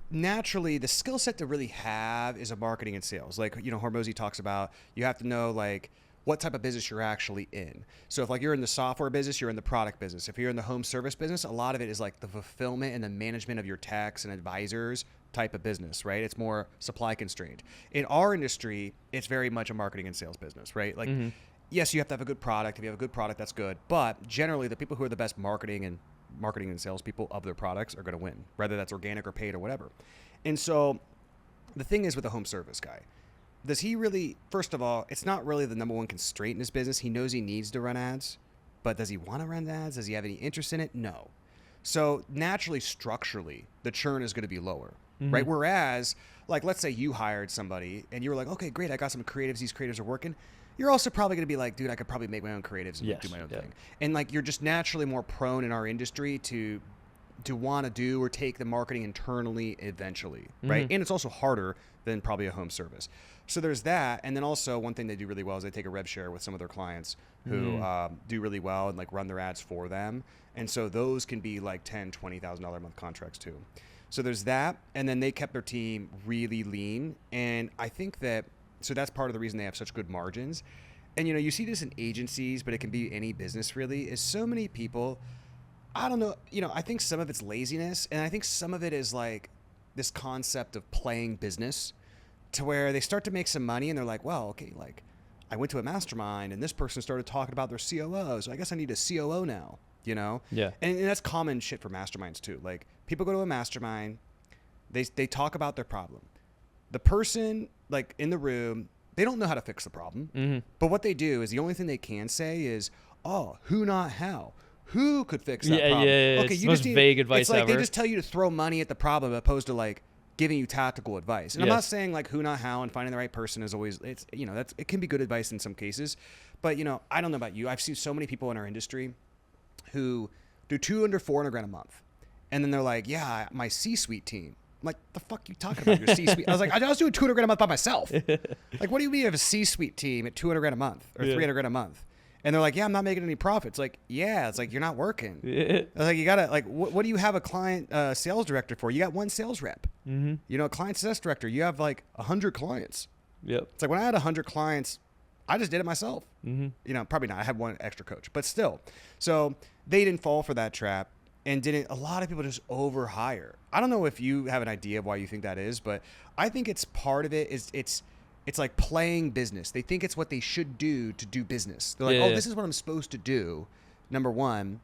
naturally the skill set to really have is a marketing and sales. Like, Hormozy talks about, you have to know like what type of business you're actually in. So if like you're in the software business, you're in the product business. If you're in the home service business, a lot of it is like the fulfillment and the management of your techs and advisors type of business, right? It's more supply constrained. In our industry, it's very much a marketing and sales business, right? Like, yes, you have to have a good product. If you have a good product, that's good. But generally the people who are the best marketing and sales people of their products are going to win, whether that's organic or paid or whatever. And so the thing is with a home service guy, does he really, first of all, it's not really the number one constraint in his business. He knows he needs to run ads, but does he want to run ads? Does he have any interest in it? No. So naturally, structurally, the churn is going to be lower, right? Whereas, like, let's say you hired somebody and you were like, okay, great, I got some creatives. These creatives are working. You're also probably going to be like, dude, I could probably make my own creatives and do my own thing. And like, you're just naturally more prone in our industry to want to do or take the marketing internally eventually, right? And it's also harder than probably a home service. So there's that. And then also one thing they do really well is they take a rev share with some of their clients who do really well and like run their ads for them. And so those can be like $10,000, $20,000 a month contracts too. So there's that. And then they kept their team really lean. And I think so that's part of the reason they have such good margins. And, you see this in agencies, but it can be any business really, is so many people, I don't know, I think some of it's laziness. And I think some of it is like this concept of playing business, to where they start to make some money and they're like, well, okay, like I went to a mastermind and this person started talking about their COO, so I guess I need a COO now, Yeah. And that's common shit for masterminds too. Like people go to a mastermind, they talk about their problem. The person like in the room, they don't know how to fix the problem, but what they do is the only thing they can say is, oh, who, not how. Who could fix that problem? Yeah. Okay, it's the most vague advice It's like ever. they just tell you to throw money at the problem opposed to like giving you tactical advice. And I'm not saying like who, not how, and finding the right person is always, it's, it can be good advice in some cases, but I don't know about you. I've seen so many people in our industry who do $400,000 a month. And then they're like, yeah, my C-suite team. I'm like, the fuck you talking about your C-suite? I was like, I was doing $200,000 a month by myself. Like, what do you mean you have a C-suite team at $200,000 a month or $300,000 a month? And they're like, yeah, I'm not making any profits. Like, yeah, it's like, you're not working. I was like, you gotta, like, what do you have a client sales director for? You got one sales rep. A client success director, you have like 100 clients. It's like when I had 100 clients, I just did it myself. Probably not. I had one extra coach, but still. So they didn't fall for that trap and a lot of people just overhire. I don't know if you have an idea of why you think that is, but I think it's part of it is it's like playing business. They think it's what they should do to do business. They're like, oh, this is what I'm supposed to do, number one.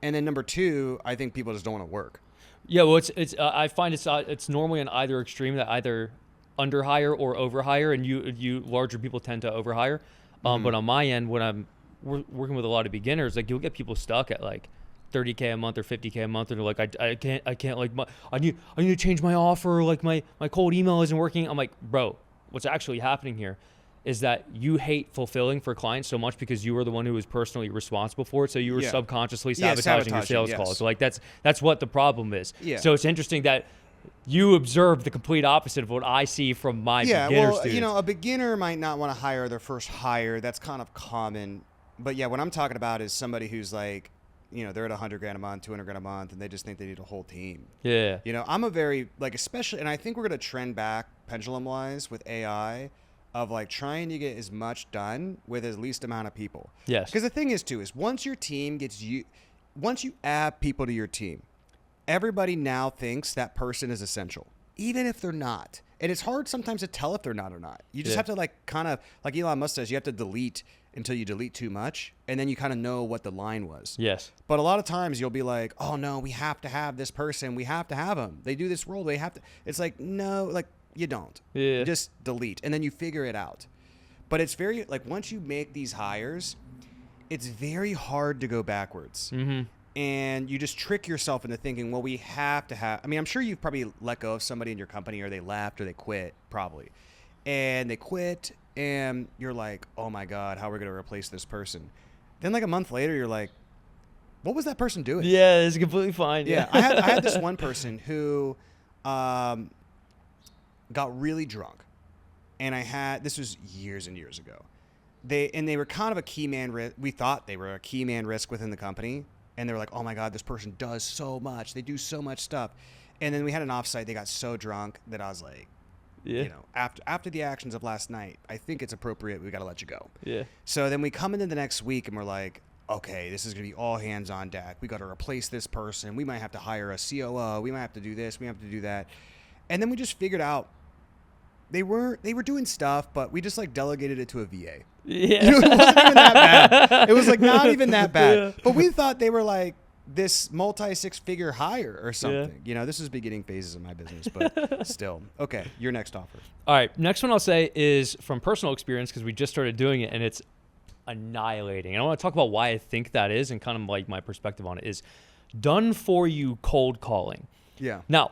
And then number two, I think people just don't want to work. Yeah, well, I find it's normally on either extreme, that either underhire or overhire, and you larger people tend to overhire. But on my end, when I'm working with a lot of beginners, like you'll get people stuck at like $30K a month or $50K a month, and they're like, I can't like I need to change my offer, like my cold email isn't working. I'm like, bro, what's actually happening here is that you hate fulfilling for clients so much because you were the one who was personally responsible for it. So you were subconsciously sabotaging your sales calls. So like that's what the problem is. So it's interesting that you observed the complete opposite of what I see from my beginner students. A beginner might not want to hire their first hire. That's kind of common. But yeah, what I'm talking about is somebody who's like, they're at $100,000 a month, $200,000 a month, and they just think they need a whole team. Yeah. I'm a very, like, especially, and I think we're going to trend back pendulum-wise with AI of, like, trying to get as much done with as least amount of people. Yes. Because the thing is, too, is once you add people to your team, everybody now thinks that person is essential, even if they're not. And it's hard sometimes to tell if they're not or not. You just have to, like, kind of, like Elon Musk says, you have to delete until you delete too much, and then you kind of know what the line was. Yes. But a lot of times you'll be like, oh no, we have to have this person. We have to have them. They do this role. They have to. It's like, no, like you don't. Yeah. You just delete, and then you figure it out. But it's very, like, once you make these hires, it's very hard to go backwards. And you just trick yourself into thinking, well, we have to have, I mean, I'm sure you've probably let go of somebody in your company, or they left, or they quit, probably. And they quit, and you're like, oh my God, how are we going to replace this person? Then like a month later, you're like, what was that person doing? Yeah, it's completely fine. Yeah, I had this one person who got really drunk, and this was years and years ago. They were kind of a key man risk. We thought they were a key man risk within the company, and they were like, oh my God, this person does so much. They do so much stuff. And then we had an offsite. They got so drunk that I was like, you know, after the actions of last night, I think it's appropriate. We got to let you go. Yeah. So then we come into the next week and we're like, okay, this is going to be all hands on deck. We got to replace this person. We might have to hire a COO. We might have to do this. We have to do that. And then we just figured out they were doing stuff, but we just like delegated it to a VA. Yeah. You know, it wasn't even that bad. It was like not even that bad. Yeah. But we thought they were like this multi-six-figure hire or something. Yeah. You know, this is beginning phases of my business, but still. Okay, your next offer. All right, next one I'll say is from personal experience because we just started doing it and it's annihilating. And I want to talk about why I think that is and kind of like my perspective on it is done for you cold calling. Yeah. Now,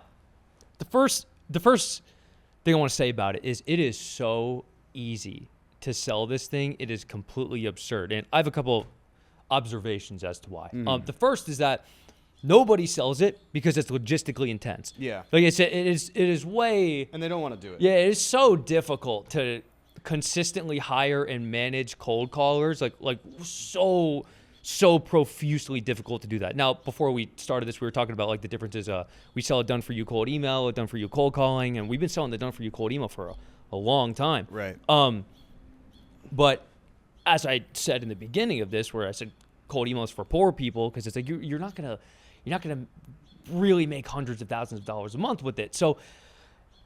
the first thing I want to say about it is so easy to sell this thing. It is completely absurd. And I have a couple observations as to why. The first is that nobody sells it because it's logistically intense. Yeah. Like I said, it is way... And they don't want to do it. Yeah, it is so difficult to consistently hire and manage cold callers. Like so profusely difficult to do that. Now, before we started this, we were talking about like the differences. We sell a done-for-you cold email, a done-for-you cold calling, and we've been selling the done-for-you cold email for a long time. Right. But as I said in the beginning of this, where I said cold emails for poor people, because it's like you're not gonna really make hundreds of thousands of dollars a month with it. So,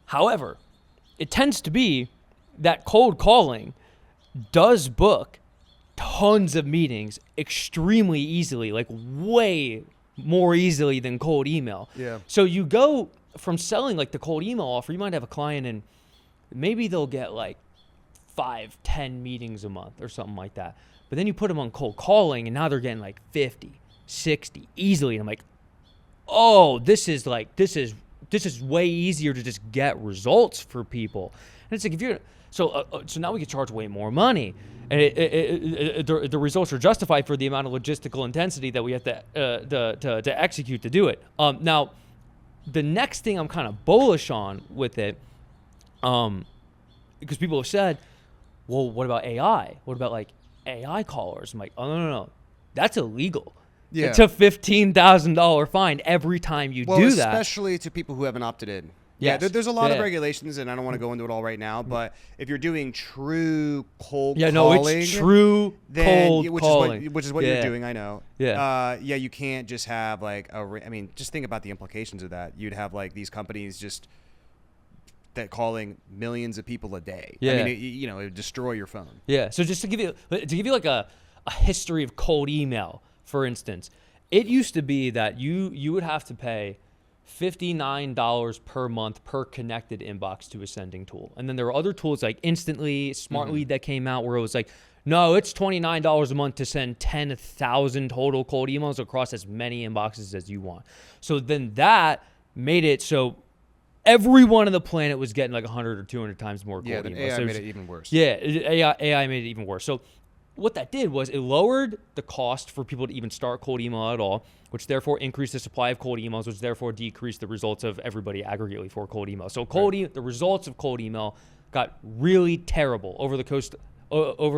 however, it tends to be that cold calling does book tons of meetings extremely easily, like way more easily than cold email. Yeah. So you go from selling like the cold email offer, you might have a client and maybe they'll get like 5-10 meetings a month or something like that. But then you put them on cold calling and now they're getting like 50, 60 easily. And I'm like, oh, this is way easier to just get results for people. And it's like, if you're, so now we can charge way more money. And the results are justified for the amount of logistical intensity that we have to execute to do it. Now, the next thing I'm kind of bullish on with it, because people have said, well, what about AI? What about like AI callers? I'm like, oh, no. That's illegal. Yeah. It's a $15,000 fine every time you do that. Especially to people who haven't opted in. Yes. Yeah, there's a lot of regulations, and I don't want to go into it all right now, but if you're doing true cold calling... no, it's true cold calling. Which is what you're doing, I know. Yeah. You can't just have like just think about the implications of that. You'd have like these companies just that calling millions of people a day. Yeah. I mean, it would destroy your phone. Yeah. So just to give you like a history of cold email, for instance, it used to be that you would have to pay $59 per month per connected inbox to a sending tool. And then there were other tools like Instantly, Smart Lead that came out where it was like, no, it's $29 a month to send 10,000 total cold emails across as many inboxes as you want. So then that made it so everyone on the planet was getting like 100 or 200 times more cold emails. AI made it even worse. Yeah, AI made it even worse. So what that did was it lowered the cost for people to even start cold email at all, which therefore increased the supply of cold emails, which therefore decreased the results of everybody aggregately for cold email. So the results of cold email got really terrible over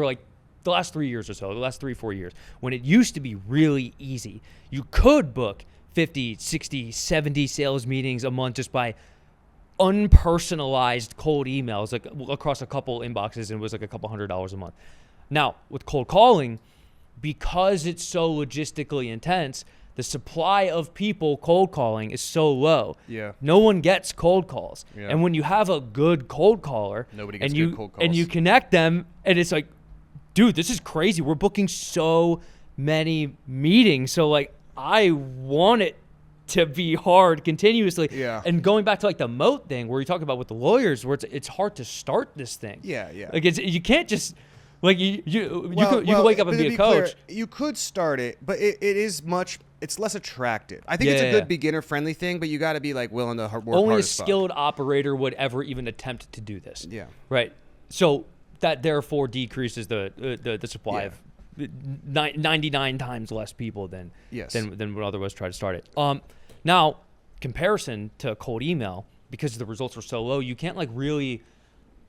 like the last 3 years or so, the last 3-4 years, when it used to be really easy. You could book 50, 60, 70 sales meetings a month just by unpersonalized cold emails, like across a couple inboxes, and it was like a couple $100 a month. Now, with cold calling, because it's so logistically intense, the supply of people cold calling is so low. Yeah. No one gets cold calls. Yeah. And when you have a good cold caller, nobody gets good cold calls. And you connect them, and it's like, dude, this is crazy. We're booking so many meetings. So like, I want it to be hard continuously. Yeah. And going back to like the moat thing where you talk about with the lawyers, where it's hard to start this thing. Yeah. Like you can't just like you could wake up and be a coach. Clear, you could start it, but it's less attractive. I think it's a good beginner friendly thing, but you got to be like willing to work hard. Only a skilled operator would ever even attempt to do this. Yeah. Right. So that therefore decreases the supply of 99 times less people than would otherwise try to start it. Now, comparison to cold email, because the results are so low, you can't like really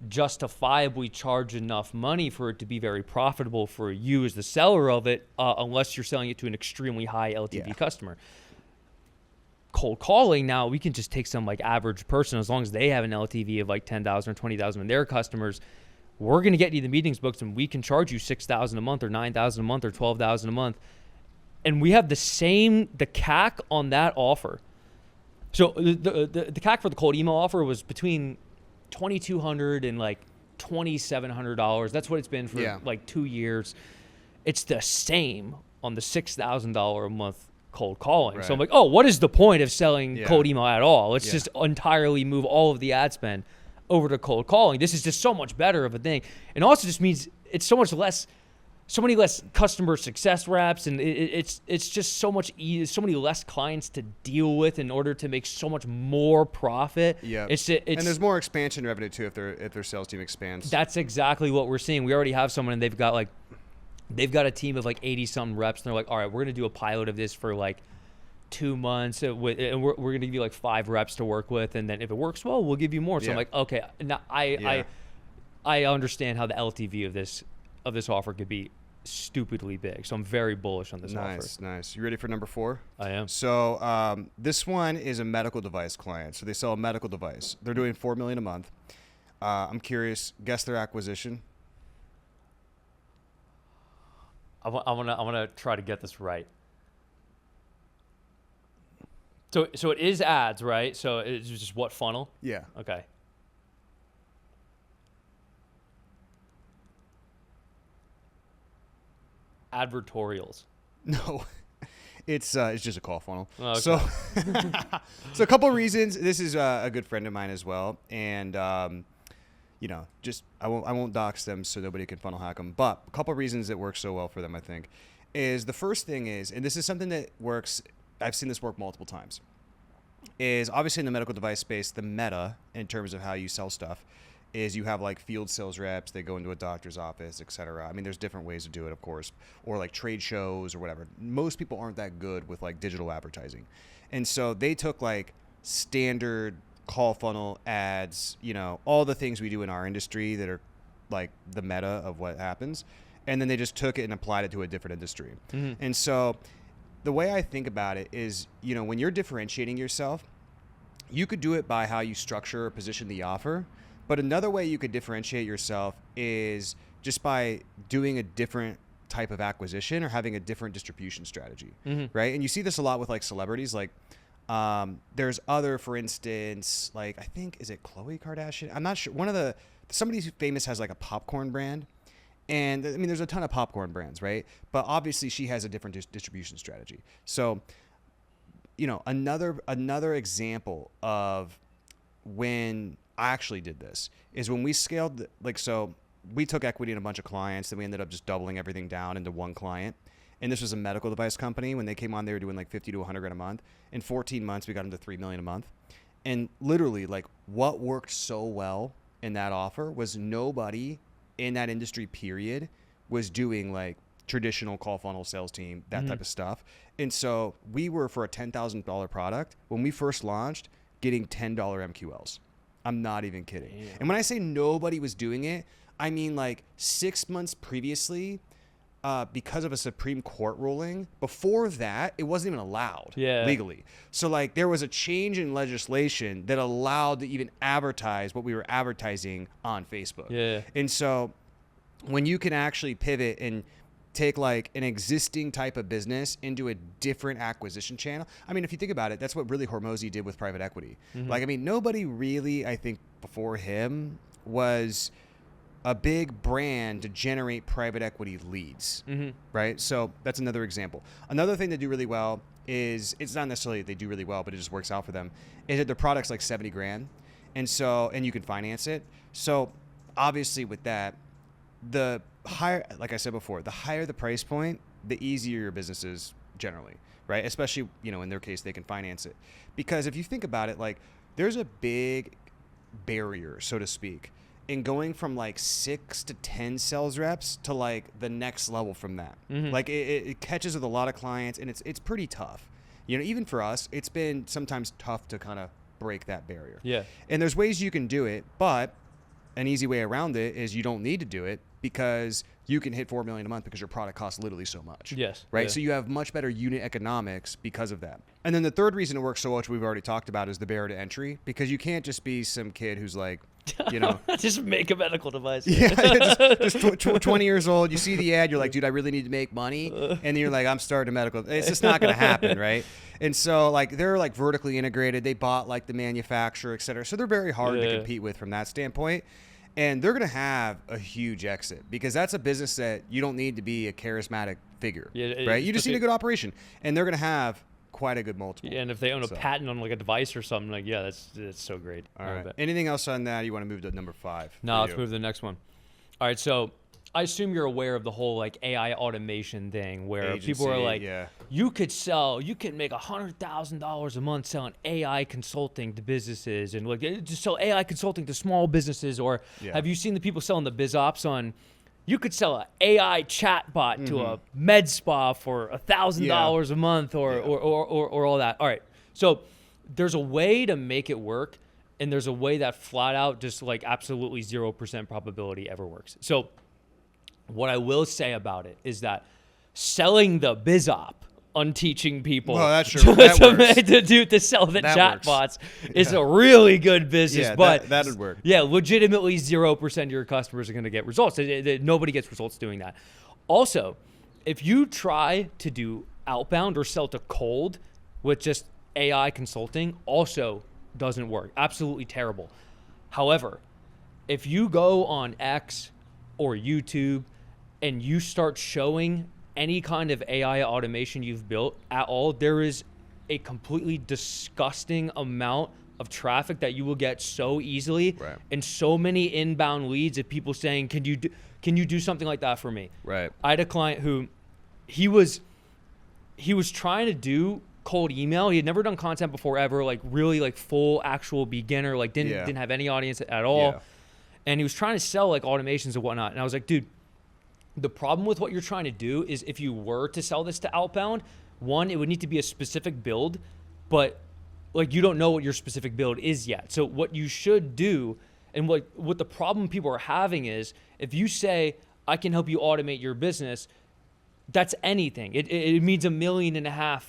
justifiably charge enough money for it to be very profitable for you as the seller of it, unless you're selling it to an extremely high LTV customer. Cold calling, now we can just take some like average person, as long as they have an LTV of like 10,000 or 20,000 in their customers, we're going to get you the meetings booked, and we can charge you 6,000 a month or 9,000 a month or 12,000 a month. And we have the CAC on that offer. So the CAC for the cold email offer was between $2,200 and like $2,700. That's what it's been for like 2 years. It's the same on the $6,000 a month cold calling. Right. So I'm like, oh, what is the point of selling cold email at all? Let's just entirely move all of the ad spend over to cold calling. This is just so much better of a thing. And also just means it's so many less customer success reps, and it's just so much so many less clients to deal with in order to make so much more profit. Yeah. And there's more expansion revenue too if their sales team expands. That's exactly what we're seeing. We already have someone, and they've got a team of like 80 something reps, and they're like, all right, we're going to do a pilot of this for like 2 months, and we're going to give you like 5 reps to work with, and then if it works well, we'll give you more. So I'm like, okay, now I understand how the LTV of this offer could be stupidly big. So I'm very bullish on this offer. Nice. You ready for number 4? I am. So this one is a medical device client. So they sell a medical device. They're doing $4 million a month. I'm curious, guess their acquisition. I want to try to get this right. So it is ads, right? So it's just what funnel? Yeah. Okay. Advertorials. No, it's just a call funnel. Oh, okay. So a couple of reasons. This is a good friend of mine as well, and just I won't dox them so nobody can funnel hack them. But a couple of reasons it works so well for them, I think, is the first thing is, and this is something that works. I've seen this work multiple times. Is obviously in the medical device space, the meta in terms of how you sell stuff is you have like field sales reps, they go into a doctor's office, etc. I mean, there's different ways to do it, of course, or like trade shows or whatever. Most people aren't that good with like digital advertising. And so they took like standard call funnel ads, all the things we do in our industry that are like the meta of what happens. And then they just took it and applied it to a different industry. Mm-hmm. And so the way I think about it is, when you're differentiating yourself, you could do it by how you structure or position the offer. But another way you could differentiate yourself is just by doing a different type of acquisition or having a different distribution strategy, right? And you see this a lot with like celebrities. Like there's other, for instance, like I think, is it Khloe Kardashian? I'm not sure. Somebody who's famous has like a popcorn brand. And I mean, there's a ton of popcorn brands, right? But obviously she has a different distribution strategy. So, another example of when I actually did this is when we scaled, so we took equity in a bunch of clients, and we ended up just doubling everything down into one client. And this was a medical device company. When they came on, they were doing like 50 to 100 grand a month. In 14 months, we got them to $3 million a month. And literally, like, what worked so well in that offer was nobody in that industry period was doing like traditional call funnel sales team, that type of stuff. And so we were, for a $10,000 product, when we first launched, getting $10 MQLs. I'm not even kidding. Damn. And when I say nobody was doing it, I mean like 6 months previously, because of a Supreme Court ruling, before that, it wasn't even allowed legally. So like there was a change in legislation that allowed to even advertise what we were advertising on Facebook. Yeah. And so when you can actually pivot and take like an existing type of business into a different acquisition channel. I mean, if you think about it, that's what really Hormozi did with private equity. Like, I mean, nobody really, I think before him was a big brand to generate private equity leads, right? So that's another example. Another thing they do really well is, it's not necessarily that they do really well, but it just works out for them, is that their product's like 70 grand. And you can finance it. So obviously with that, the higher, like I said before, the higher the price point, the easier your business is generally, right? Especially, in their case, they can finance it. Because if you think about it, like there's a big barrier, so to speak, and going from like 6 to 10 sales reps to like the next level from that. Like it catches with a lot of clients, and it's pretty tough. You know, even for us, it's been sometimes tough to kind of break that barrier. Yeah. And there's ways you can do it, but an easy way around it is you don't need to do it because you can hit $4 million a month because your product costs literally so much. Yes. Right. Yeah. So you have much better unit economics because of that. And then the third reason it works so much, we've already talked about, is the barrier to entry, because you can't just be some kid who's like, you know, just make a medical device. Yeah, just 20 years old. You see the ad, you're like, dude, I really need to make money. And then you're like, I'm starting a medical. It's just not going to happen, right? And so like they're like vertically integrated. They bought like the manufacturer, et cetera. So they're very hard to compete with from that standpoint. And they're going to have a huge exit because that's a business that you don't need to be a charismatic figure, right? You just need a good operation. And they're going to have quite a good multiple. Yeah, and if they own a patent on like a device or something, like, yeah, that's so great. All right. Anything else on that? You want to move to number 5? No, let's move to the next one. All right, so I assume you're aware of the whole like AI automation thing where people are like, you can make $100,000 a month selling AI consulting to businesses, and like just sell AI consulting to small businesses. Or have you seen the people selling the biz ops on? You could sell an AI chatbot to a med spa for $1,000 a month, or all that. All right, so there's a way to make it work, and there's a way that flat out just like absolutely 0% probability ever works. So what I will say about it is that selling the biz op on teaching people to sell the chatbots is a really good business, but that would work. Yeah, legitimately 0% of your customers are going to get results. Nobody gets results doing that. Also, if you try to do outbound or sell to cold with just AI consulting, also doesn't work. Absolutely terrible. However, if you go on X or YouTube and you start showing any kind of AI automation you've built at all, there is a completely disgusting amount of traffic that you will get so easily, and so many inbound leads of people saying, can you do something like that for me? Right. I had a client who he was trying to do cold email. He had never done content before ever, like really like full actual beginner, like didn't have any audience at all. And he was trying to sell like automations and whatnot. And I was like, dude, the problem with what you're trying to do is if you were to sell this to outbound, one, it would need to be a specific build, but like you don't know what your specific build is yet. So what you should do, and what the problem people are having is, if you say, I can help you automate your business, that's anything. It means 1.5 million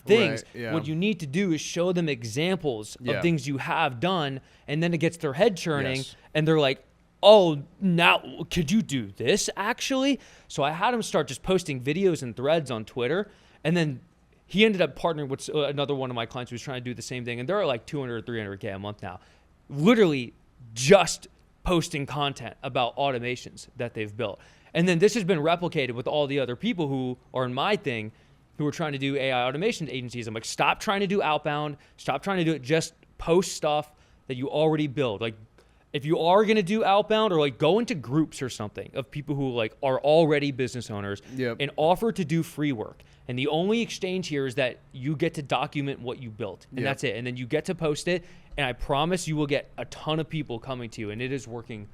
things. Right, What you need to do is show them examples of things you have done, and then it gets their head churning, and they're like, oh, now could you do this actually? So I had him start just posting videos and threads on Twitter, and then he ended up partnering with another one of my clients who was trying to do the same thing, and they're like 200 or 300K a month now, literally just posting content about automations that they've built. And then this has been replicated with all the other people who are in my thing, who are trying to do AI automation agencies. I'm like, stop trying to do outbound, stop trying to do it, just post stuff that you already build. Like, if you are going to do outbound, or like go into groups or something of people who like are already business owners and offer to do free work. And the only exchange here is that you get to document what you built, and that's it. And then you get to post it. And I promise you will get a ton of people coming to you, and it is working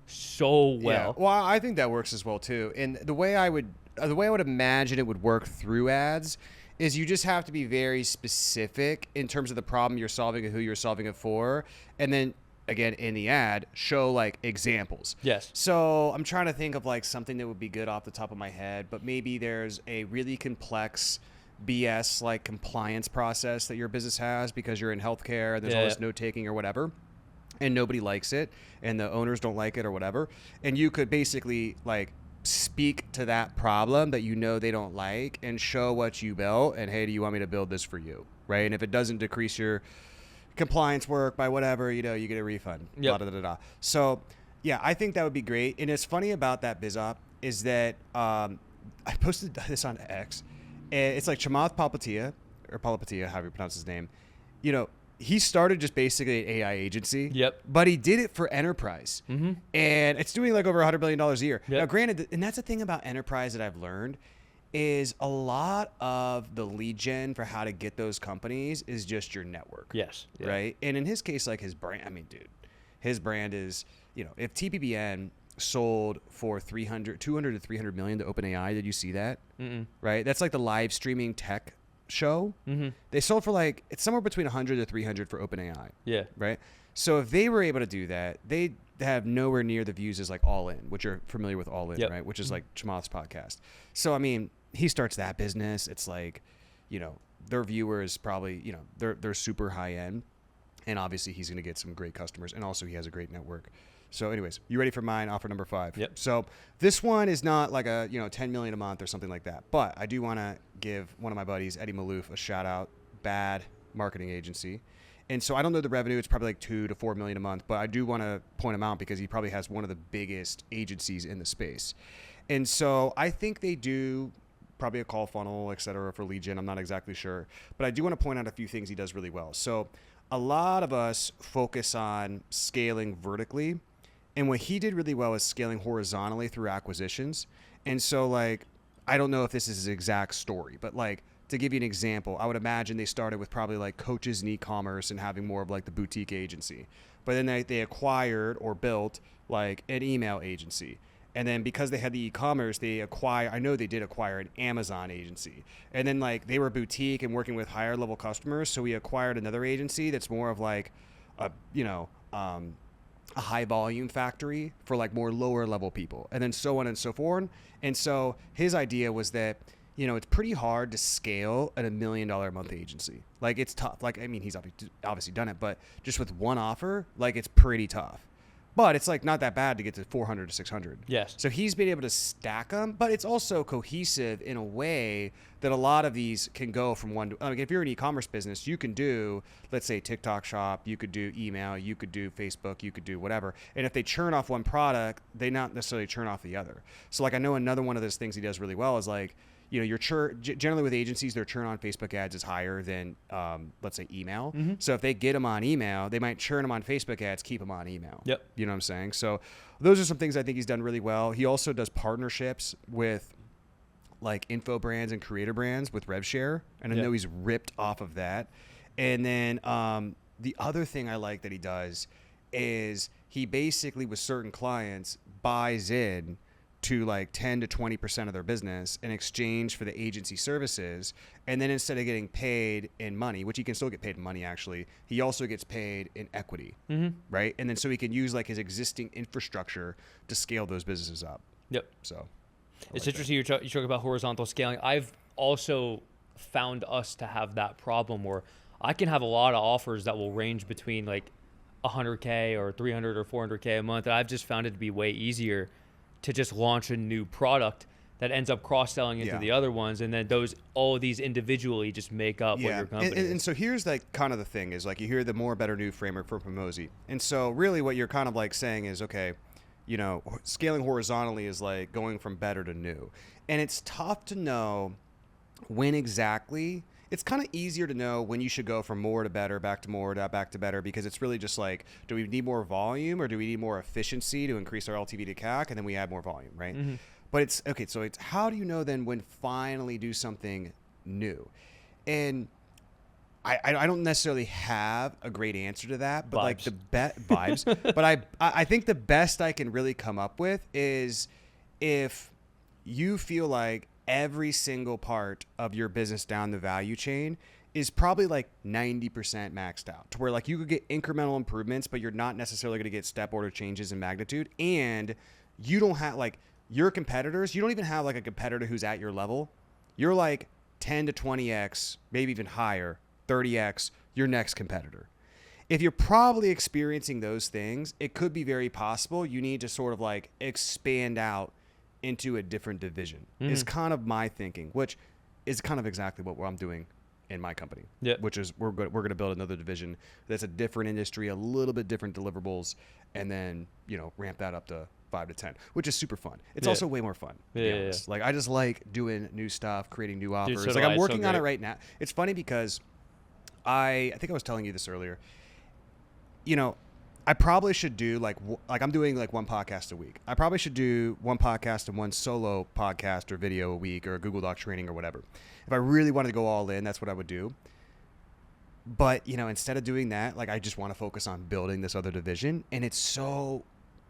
so well. Yeah. Well, I think that works as well too. And the way I would imagine it would work through ads is you just have to be very specific in terms of the problem you're solving and who you're solving it for. And then again, in the ad, show like examples. Yes. So I'm trying to think of like something that would be good off the top of my head, but maybe there's a really complex BS like compliance process that your business has because you're in healthcare and there's all this note taking or whatever, and nobody likes it and the owners don't like it or whatever. And you could basically like speak to that problem that you know they don't like and show what you built and, hey, do you want me to build this for you? Right. And if it doesn't decrease your compliance work by whatever, you know, you get a refund. So yeah, I think that would be great. And it's funny about that biz op is that I posted this on X, and it's like Chamath Palihapitiya, however you pronounce his name. You know, he started just basically an AI agency, but he did it for enterprise, and it's doing like over $100 billion a year. Now, granted, and that's the thing about enterprise that I've learned, is a lot of the lead gen for how to get those companies is just your network. Yes. Right. And in his case, like his brand, I mean, dude, his brand is if TPPN sold for 200 to 300 million to OpenAI, did you see that? Mm-mm. Right? That's like the live streaming tech show. Mm-hmm. They sold for like, it's somewhere between 100 to 300 for OpenAI. Yeah. Right? So if they were able to do that, they have nowhere near the views as like All In, which you're familiar with All In, right? Which is like Chamath's podcast. So, I mean, he starts that business. It's like, their viewers probably, they're super high end. And obviously he's going to get some great customers. And also he has a great network. So anyways, you ready for mine? Offer number 5. Yep. So this one is not like a, 10 million a month or something like that. But I do want to give one of my buddies, Eddie Malouf, a shout out. Bad marketing agency. And so I don't know the revenue. It's probably like 2 to 4 million a month. But I do want to point him out because he probably has one of the biggest agencies in the space. And so I think they do probably a call funnel, et cetera, for lead gen. I'm not exactly sure. But I do want to point out a few things he does really well. So a lot of us focus on scaling vertically. And what he did really well is scaling horizontally through acquisitions. And so, like, I don't know if this is his exact story, but like, to give you an example, I would imagine they started with probably like coaches in e-commerce and having more of like the boutique agency. But then they acquired or built like an email agency. And then because they had the e-commerce, I know they did acquire an Amazon agency. And then like they were boutique and working with higher level customers. So we acquired another agency that's more of like a high volume factory for like more lower level people, and then so on and so forth. And so his idea was that, it's pretty hard to scale at $1 million a month agency. Like it's tough. Like, I mean, he's obviously done it, but just with one offer, like it's pretty tough. But it's like not that bad to get to 400 to 600. Yes. So he's been able to stack them, but it's also cohesive in a way that a lot of these can go from one to, like if you're an e-commerce business, you can do, let's say TikTok shop, you could do email, you could do Facebook, you could do whatever. And if they churn off one product, they not necessarily churn off the other. So like I know another one of those things he does really well is like, your churn, generally with agencies, their churn on Facebook ads is higher than, let's say, email. Mm-hmm. So if they get them on email, they might churn them on Facebook ads, keep them on email. Yep. You know what I'm saying? So those are some things I think he's done really well. He also does partnerships with like info brands and creator brands with RevShare. And I know he's ripped off of that. And then the other thing I like that he does is he basically, with certain clients, buys in to like 10 to 20% of their business in exchange for the agency services. And then instead of getting paid in money, which he can still get paid in money actually, he also gets paid in equity, right? And then so he can use like his existing infrastructure to scale those businesses up. Yep. So it's interesting you talk about horizontal scaling. I've also found us to have that problem where I can have a lot of offers that will range between like 100K or 300 or 400K a month. And I've just found it to be way easier to just launch a new product that ends up cross-selling into the other ones, and then all of these individually just make up what your company is. And so here's like kind of the thing is like you hear the more better new framework from Pomosi. And so really what you're kind of like saying is, okay, scaling horizontally is like going from better to new. And it's tough to know when exactly. It's kind of easier to know when you should go from more to better, back to more, back to better, because it's really just like, do we need more volume or do we need more efficiency to increase our LTV to CAC? And then we add more volume, right? Mm-hmm. But it's, okay, so it's how do you know then when finally do something new? And I don't necessarily have a great answer to that, but like the vibes. But I think the best I can really come up with is if you feel like every single part of your business down the value chain is probably like 90% maxed out to where like you could get incremental improvements, but you're not necessarily going to get step order changes in magnitude. And you don't have like your competitors. You don't even have like a competitor who's at your level. You're like 10 to 20X, maybe even higher, 30X, your next competitor. If you're probably experiencing those things, it could be very possible you need to sort of like expand out into a different division is kind of my thinking, which is kind of exactly what I'm doing in my company, which is we're going to build another division that's a different industry, a little bit different deliverables, and then, ramp that up to 5 to 10, which is super fun. It's also way more fun. To be honest. Like I just like doing new stuff, creating new offers. Dude, like I'm working on it right now. It's funny because I think I was telling you this earlier, I probably should do like I'm doing like one podcast a week. I probably should do one podcast and one solo podcast or video a week or a Google Doc training or whatever. If I really wanted to go all in, that's what I would do. But, instead of doing that, like I just want to focus on building this other division. And it's so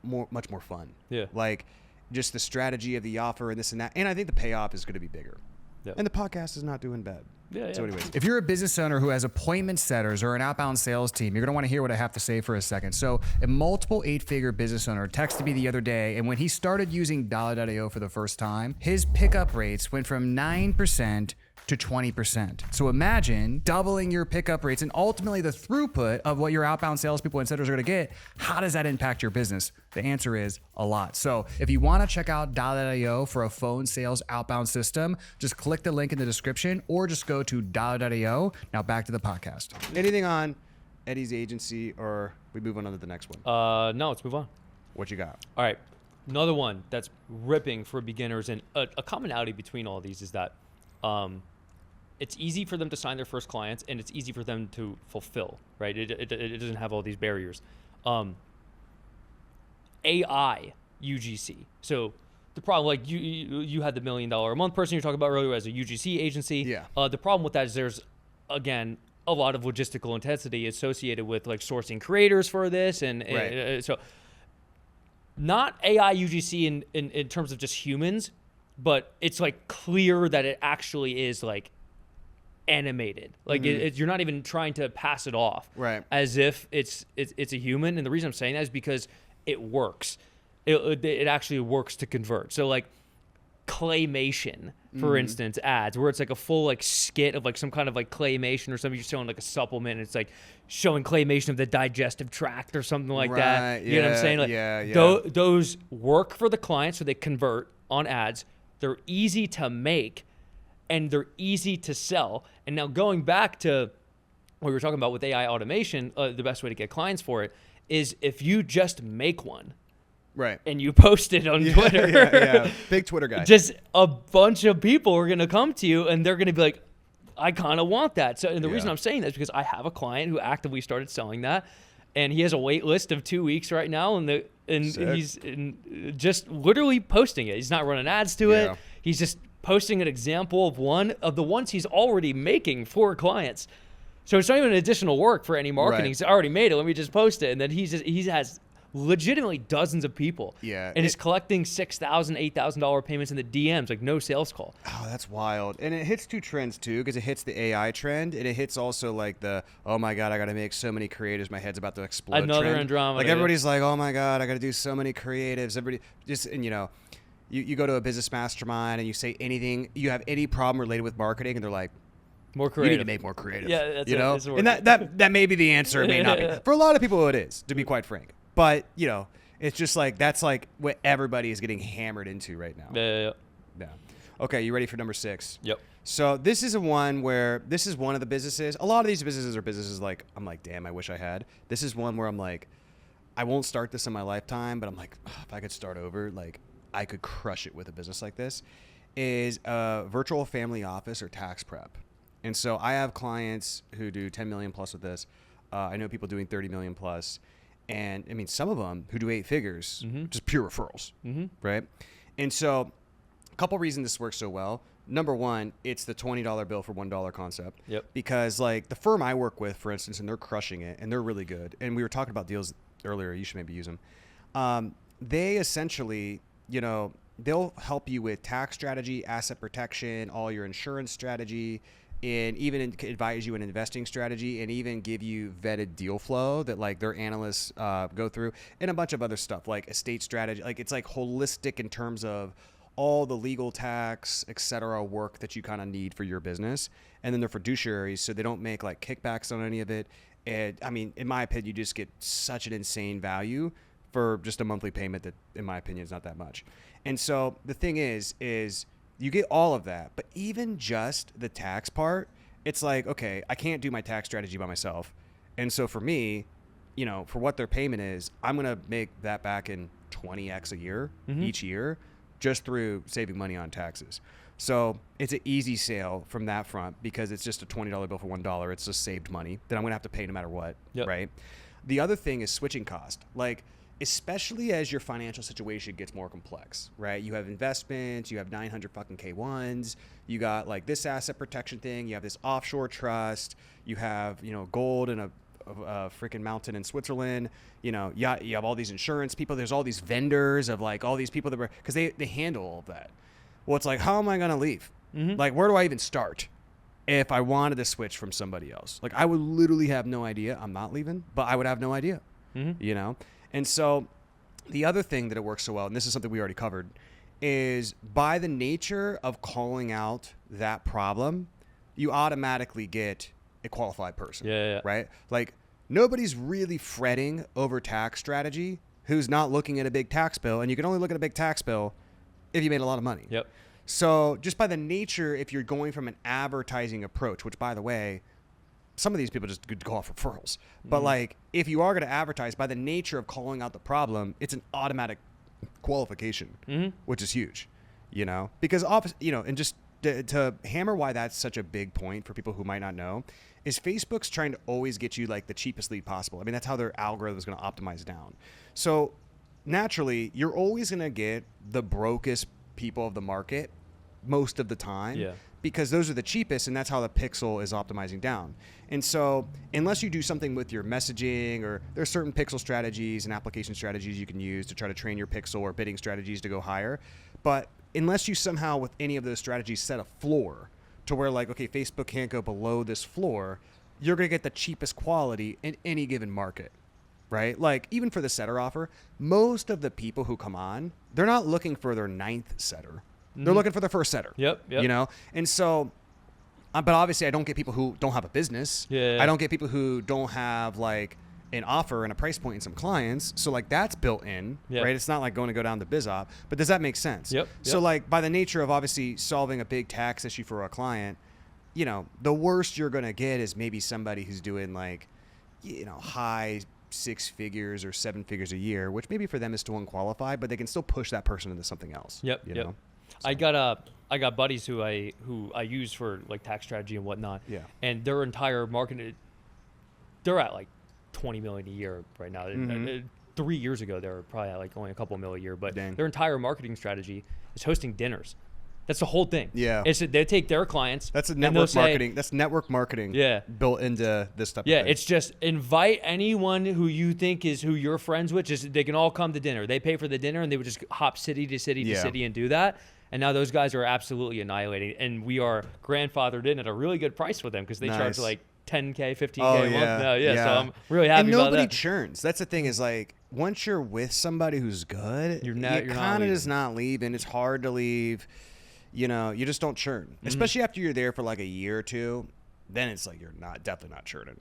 much more fun. Yeah. Like just the strategy of the offer and this and that. And I think the payoff is going to be bigger. Yep. And the podcast is not doing bad. Yeah, So anyways, if you're a business owner who has appointment setters or an outbound sales team, you're going to want to hear what I have to say for a second. So a multiple 8-figure business owner texted me the other day, and when he started using Dollar.io for the first time, his pickup rates went from 9% to 20%. So imagine doubling your pickup rates and ultimately the throughput of what your outbound salespeople and setters are going to get. How does that impact your business? The answer is a lot. So if you want to check out Dollar.io for a phone sales outbound system, just click the link in the description or just go to Dollar.io. Now back to the podcast. Anything on Eddie's agency, or we move on to the next one? No, let's move on. What you got? All right. Another one that's ripping for beginners, and a commonality between all these is that it's easy for them to sign their first clients, and it's easy for them to fulfill, right? It doesn't have all these barriers. AI UGC. So the problem, like you had the $1 million a month person you're talking about earlier as a UGC agency. Yeah. The problem with that is there's, again, a lot of logistical intensity associated with like sourcing creators for this, and right. So not AI UGC in terms of just humans, but it's like clear that it actually is like animated. Like you're not even trying to pass it off right. as if it's a human. And the reason I'm saying that is because it works. It actually works to convert. So like claymation, for instance, ads where it's like a full like skit of like some kind of like claymation or something. You're showing like a supplement. And it's like showing claymation of the digestive tract or something like that. You know what I'm saying? Like those work for the client, so they convert on ads. They're easy to make and they're easy to sell. And now going back to what we were talking about with AI automation, the best way to get clients for it is if you just make one. Right. And you post it on Twitter. Yeah. Big Twitter guy. Just a bunch of people are going to come to you and they're going to be like, I kind of want that. So, and the reason I'm saying that is because I have a client who actively started selling that, and he has a wait list of 2 weeks right now, and he's just literally posting it. He's not running ads to it. He's just posting an example of one of the ones he's already making for clients. So it's not even additional work for any marketing. Right. He's already made it. Let me just post it. And then he has legitimately dozens of people. Yeah. And he's collecting $6,000, $8,000 payments in the DMs, like no sales call. Oh, that's wild. And it hits two trends too, because it hits the AI trend, and it hits also like the, oh my God, I got to make so many creatives, my head's about to explode. Another trend. Andromeda. Like everybody's like, oh my God, I got to do so many creatives. Everybody just, and you know, you go to a business mastermind and you say anything, you have any problem related with marketing, and they're like, more creative. You need to make more creative. Yeah, that's you know? And that may be the answer. It may not be. For a lot of people, it is, to be quite frank. But, you know, it's just like, that's like what everybody is getting hammered into right now. Yeah. Okay, you ready for number 6? Yep. So this is one of the businesses. A lot of these businesses are businesses like, I'm like, damn, I wish I had. This is one where I'm like, I won't start this in my lifetime, but I'm like, oh, if I could start over, like, I could crush it with a business like this, is a virtual family office or tax prep. And so I have clients who do 10 million plus with this. I know people doing 30 million plus. And I mean, some of them who do 8 figures, just pure referrals, right? And so a couple reasons this works so well. Number one, it's the $20 bill for $1 concept. Yep. Because like the firm I work with, for instance, and they're crushing it and they're really good. And we were talking about deals earlier. You should maybe use them. They essentially, you know, they'll help you with tax strategy, asset protection, all your insurance strategy, and even advise you an investing strategy, and even give you vetted deal flow that like their analysts go through, and a bunch of other stuff like estate strategy. Like it's like holistic in terms of all the legal, tax, etc. work that you kind of need for your business. And then they're fiduciaries, so they don't make like kickbacks on any of it. And I mean, in my opinion, you just get such an insane value for just a monthly payment that, in my opinion, is not that much. And so the thing is you get all of that, but even just the tax part, it's like, okay, I can't do my tax strategy by myself. And so for me, you know, for what their payment is, I'm going to make that back in 20x a year, each year, just through saving money on taxes. So it's an easy sale from that front because it's just a $20 bill for $1. It's just saved money that I'm going to have to pay no matter what, right? The other thing is switching cost. Like, especially as your financial situation gets more complex, right? You have investments, you have 900 fucking K1s, you got like this asset protection thing, you have this offshore trust, you have, you know, gold and freaking mountain in Switzerland. You know, you have all these insurance people. There's all these vendors of like all these people that were, because they handle all of that. Well, it's like, how am I going to leave? Like, where do I even start if I wanted to switch from somebody else? Like, I would literally have no idea. I'm not leaving, but I would have no idea, you know? And so the other thing that it works so well, and this is something we already covered, is by the nature of calling out that problem, you automatically get a qualified person, right? Like, nobody's really fretting over tax strategy who's not looking at a big tax bill, and you can only look at a big tax bill if you made a lot of money. So just by the nature, if you're going from an advertising approach, which by the way, some of these people just go off referrals, but like if you are going to advertise, by the nature of calling out the problem, it's an automatic qualification, which is huge, you know, because and just to hammer why that's such a big point for people who might not know, is Facebook's trying to always get you like the cheapest lead possible. I mean, that's how their algorithm is going to optimize down. So naturally, you're always going to get the brokest people of the market most of the time, because those are the cheapest, and that's how the pixel is optimizing down. And so unless you do something with your messaging, or there's certain pixel strategies and application strategies you can use to try to train your pixel, or bidding strategies to go higher, but unless you somehow with any of those strategies set a floor to where like, okay, Facebook can't go below this floor, you're going to get the cheapest quality in any given market, right? Like even for the setter offer, most of the people who come on, they're not looking for their 9th setter. They're looking for their first setter. You know? And so, but obviously I don't get people who don't have a business. I don't get people who don't have like an offer and a price point and some clients. So like that's built in, right? It's not like going to go down the biz op, but does that make sense? So like by the nature of obviously solving a big tax issue for a client, you know, the worst you're going to get is maybe somebody who's doing like, you know, high 6 figures or 7 figures a year, which maybe for them is still unqualified, but they can still push that person into something else. You know? So. I got buddies who I use for like tax strategy and whatnot. And their entire market, they're at like 20 million a year right now. 3 years ago, they were probably at like only a couple mil a year, but their entire marketing strategy is hosting dinners. That's the whole thing. It's they take their clients. That's network marketing. That's network marketing. Built into this stuff. It's just invite anyone who you think is who you're friends with. Just they can all come to dinner. They pay for the dinner, and they would just hop city to city to city and do that. And now those guys are absolutely annihilating, and we are grandfathered in at a really good price with them because they charge like $10K, $15K a month now. So I'm really happy and about that. And nobody churns. That's the thing is like once you're with somebody who's good, you're kind of just not leaving. It's hard to leave. You know, you just don't churn, especially after you're there for like a year or two. Then it's like you're definitely not churning.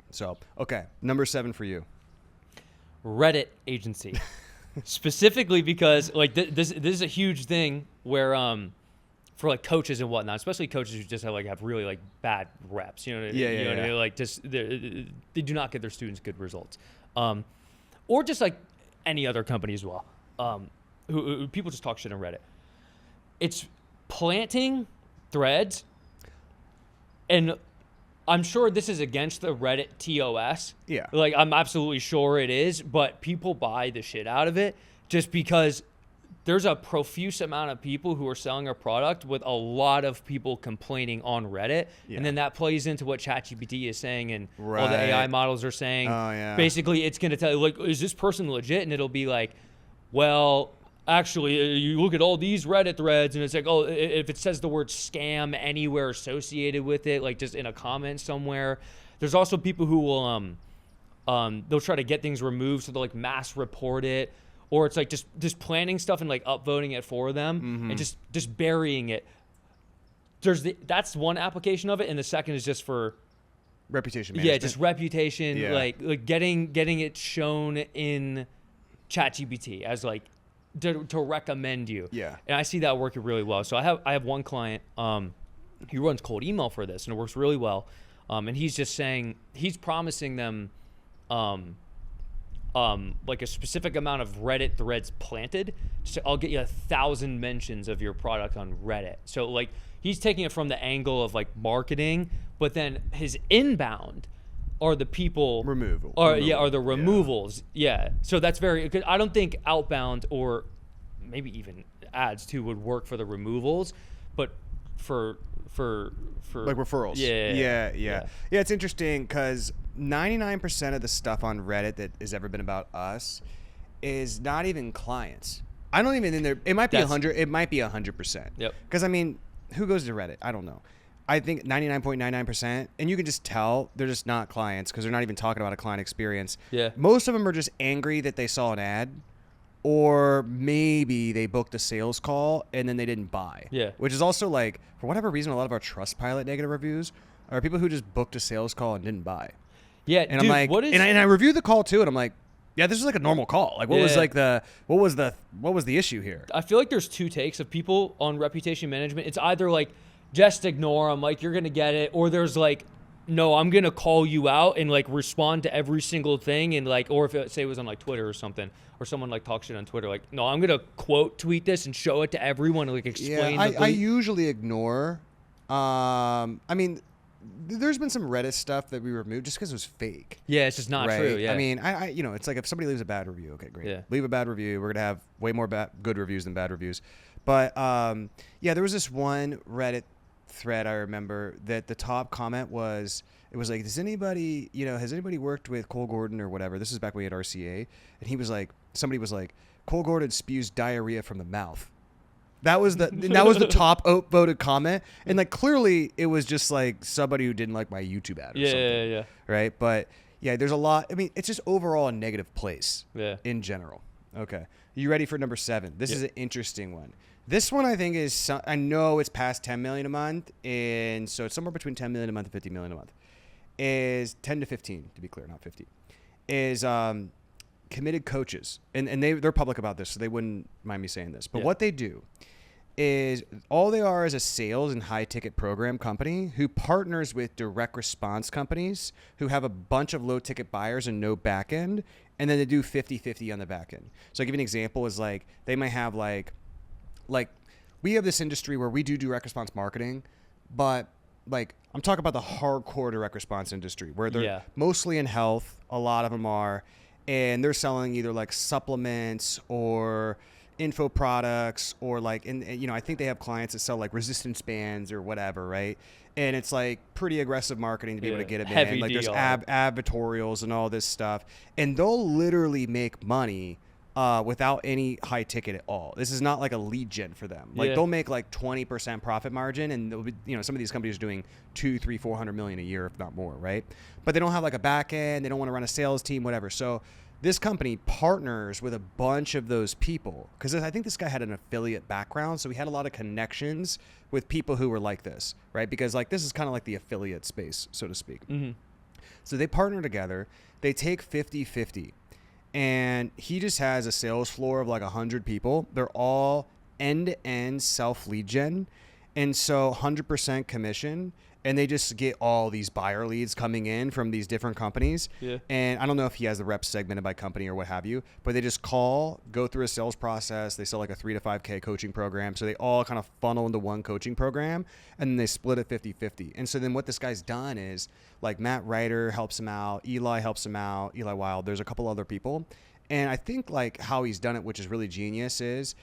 So, okay, number 7 for you. Reddit agency. Specifically because like this is a huge thing where for like coaches and whatnot, especially coaches who just have really like bad reps, you know what I mean? Like just they do not get their students good results, or just like any other company as well. Who people just talk shit on Reddit. It's planting threads, and I'm sure this is against the Reddit TOS. Like, I'm absolutely sure it is, but people buy the shit out of it just because there's a profuse amount of people who are selling a product with a lot of people complaining on Reddit. And then that plays into what ChatGPT is saying and all the AI models are saying. Basically, it's going to tell you, like, is this person legit? And it'll be like, well, actually, you look at all these Reddit threads, and it's like, oh, if it says the word scam anywhere associated with it, like just in a comment somewhere. There's also people who will, they'll try to get things removed, so they'll like mass report it, or it's like just planning stuff and like upvoting it for them and just burying it. That's one application of it, and the second is just for reputation management. Just reputation, like getting it shown in ChatGPT as like. To recommend you. And I see that working really well. So I have one client, he runs cold email for this, and it works really well. And he's just saying, he's promising them like a specific amount of Reddit threads planted. So I'll get you 1,000 mentions of your product on Reddit. So like he's taking it from the angle of like marketing, but then his inbound are the people are the removals. So that's very, cause I don't think outbound or maybe even ads too would work for the removals, but for like referrals. It's interesting because 99% of the stuff on Reddit that has ever been about us is not even clients. I don't even think there. It might be 100. It might be 100%. Yep. Because I mean, who goes to Reddit? I don't know. I think 99.99%, and you can just tell they're just not clients because they're not even talking about a client experience. Yeah. Most of them are just angry that they saw an ad, or maybe they booked a sales call and then they didn't buy. Yeah. Which is also like, for whatever reason, a lot of our Trustpilot negative reviews are people who just booked a sales call and didn't buy. Yeah. And dude, I'm like, and I reviewed the call too, and I'm like, yeah, this is like a normal call. Like, what was the issue here? I feel like there's two takes of people on reputation management. It's either like, just ignore them, like you're gonna get it, or there's like, no, I'm gonna call you out and like respond to every single thing, and like, or if it, say it was on like Twitter or something, or someone like talks shit on Twitter, like, no, I'm gonna quote tweet this and show it to everyone, and like explain. Yeah, I usually ignore. I mean, there's been some Reddit stuff that we removed just because it was fake. Yeah, it's just not true. Yeah, I mean, I it's like if somebody leaves a bad review, okay, great. Yeah. Leave a bad review. We're gonna have way more good reviews than bad reviews. But yeah, there was this one Reddit thread I remember that the top comment was, it was like, has anybody worked with Cole Gordon or whatever? This is back when we had RCA, and he was like, somebody was like, Cole Gordon spews diarrhea from the mouth. That was the top voted comment, and like clearly it was just like somebody who didn't like my YouTube ad or something. Yeah. Right, but yeah, there's a lot. I mean, it's just overall a negative place. Yeah. In general. Okay, you ready for number 7? This is an interesting one. This one I think is, I know it's past 10 million a month, and so it's somewhere between 10 million a month and 50 million a month. Is 10 to 15, to be clear, not 50. Is committed coaches, and they're public about this, so they wouldn't mind me saying this. But what they do is, all they are is a sales and high ticket program company who partners with direct response companies who have a bunch of low ticket buyers and no back end, and then they do 50-50 on the back end. So I'll give you an example, is like they might have like we have this industry where we do direct response marketing, but like I'm talking about the hardcore direct response industry where they're mostly in health. A lot of them are, and they're selling either like supplements or info products, or like, and I think they have clients that sell like resistance bands or whatever, right? And it's like pretty aggressive marketing to be able to get them in. Like there's advertorials and all this stuff, and they'll literally make money without any high ticket at all. This is not like a lead gen for them. Like they'll make like 20% profit margin, and they'll be, some of these companies are doing 200, 300, 400 million a year, if not more, right? But they don't have like a back end. They don't want to run a sales team, whatever. So this company partners with a bunch of those people, because I think this guy had an affiliate background, so he had a lot of connections with people who were like this, right? Because like this is kind of like the affiliate space, so to speak. Mm-hmm. So they partner together. They take 50-50. And he just has a sales floor of like 100 people. They're all end-to-end self-lead gen. And so 100% commission. And they just get all these buyer leads coming in from these different companies. Yeah. And I don't know if he has the reps segmented by company or what have you, but they just call, go through a sales process. They sell like a 3 to 5K coaching program. So they all kind of funnel into one coaching program, and then they split it 50-50. And so then what this guy's done is, like, Matt Ryder helps him out. Eli helps him out. Eli Wild. There's a couple other people. And I think like how he's done it, which is really genius, is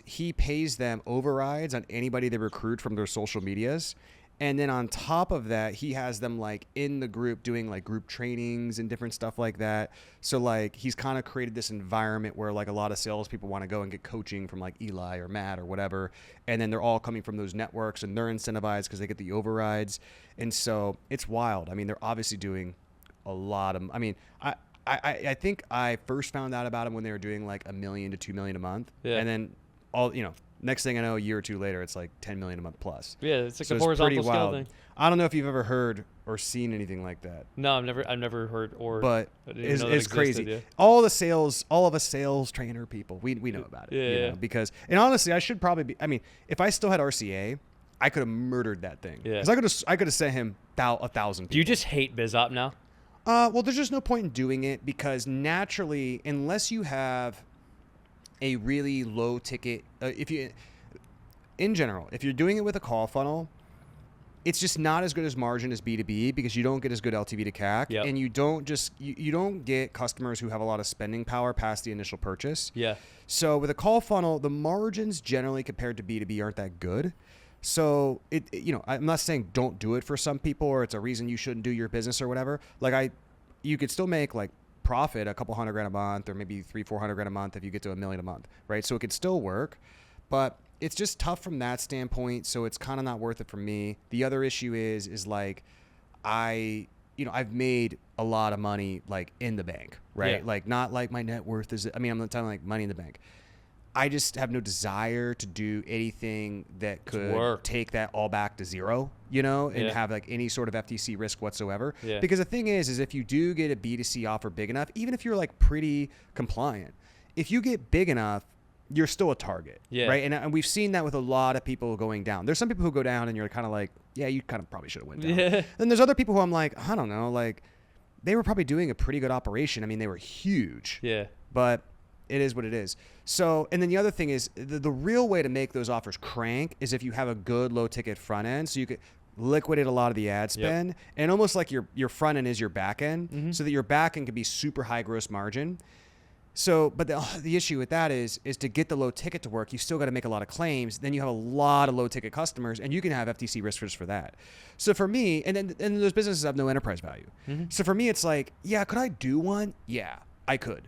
he pays them overrides on anybody they recruit from their social medias. And then on top of that, he has them like in the group doing like group trainings and different stuff like that. So like he's kind of created this environment where like a lot of salespeople want to go and get coaching from like Eli or Matt or whatever. And then they're all coming from those networks, and they're incentivized because they get the overrides. And so it's wild. I mean, they're obviously doing a lot of, I mean, I think I first found out about them when they were doing like $1 million to $2 million a month. Yeah. And then next thing I know, a year or two later, it's like 10 million a month plus. Yeah, it's like a horizontal scale thing. I don't know if you've ever heard or seen anything like that. No, I've never heard or. But it's crazy. Yeah. All of us sales trainer people, we know about it. Yeah. Because, and honestly, I should probably be. I mean, if I still had RCA, I could have murdered that thing. Yeah. Because I could have sent him 1,000 people. Do you just hate BizOp now? Well, there's just no point in doing it, because naturally, unless you have a really low ticket, in general, if you're doing it with a call funnel, it's just not as good as margin as B2B, because you don't get as good LTV to CAC, and you don't get customers who have a lot of spending power past the initial purchase. Yeah. So with a call funnel, the margins generally compared to B2B aren't that good. So I'm not saying don't do it for some people or it's a reason you shouldn't do your business or whatever. Like you could still make like profit a couple $100,000 a month or maybe $300,000-400,000 a month if you get to $1 million a month, right? So it could still work, but it's just tough from that standpoint. So it's kind of not worth it for me. The other issue is like I've made a lot of money like in the bank, right? Yeah. Like not like my net worth is, I'm not talking like money in the bank. I just have no desire to do anything that could take that all back to zero, and have like any sort of FTC risk whatsoever. Yeah. Because the thing is if you do get a B2C offer big enough, even if you're like pretty compliant, if you get big enough, you're still a target, right? And we've seen that with a lot of people going down. There's some people who go down and you're kind of like, yeah, you kind of probably should have went down. Yeah. Then there's other people who I'm like, I don't know, like they were probably doing a pretty good operation. I mean, they were huge, but it is what it is. So, and then the other thing is the real way to make those offers crank is if you have a good low ticket front end, so you could liquidate a lot of the ad spend and almost like your front end is your back end, so that your back end can be super high gross margin. So, but the issue with that is to get the low ticket to work, you still got to make a lot of claims. Then you have a lot of low ticket customers, and you can have FTC risk for that. So for me, and those businesses have no enterprise value. So for me, it's like, yeah, could I do one? Yeah, I could.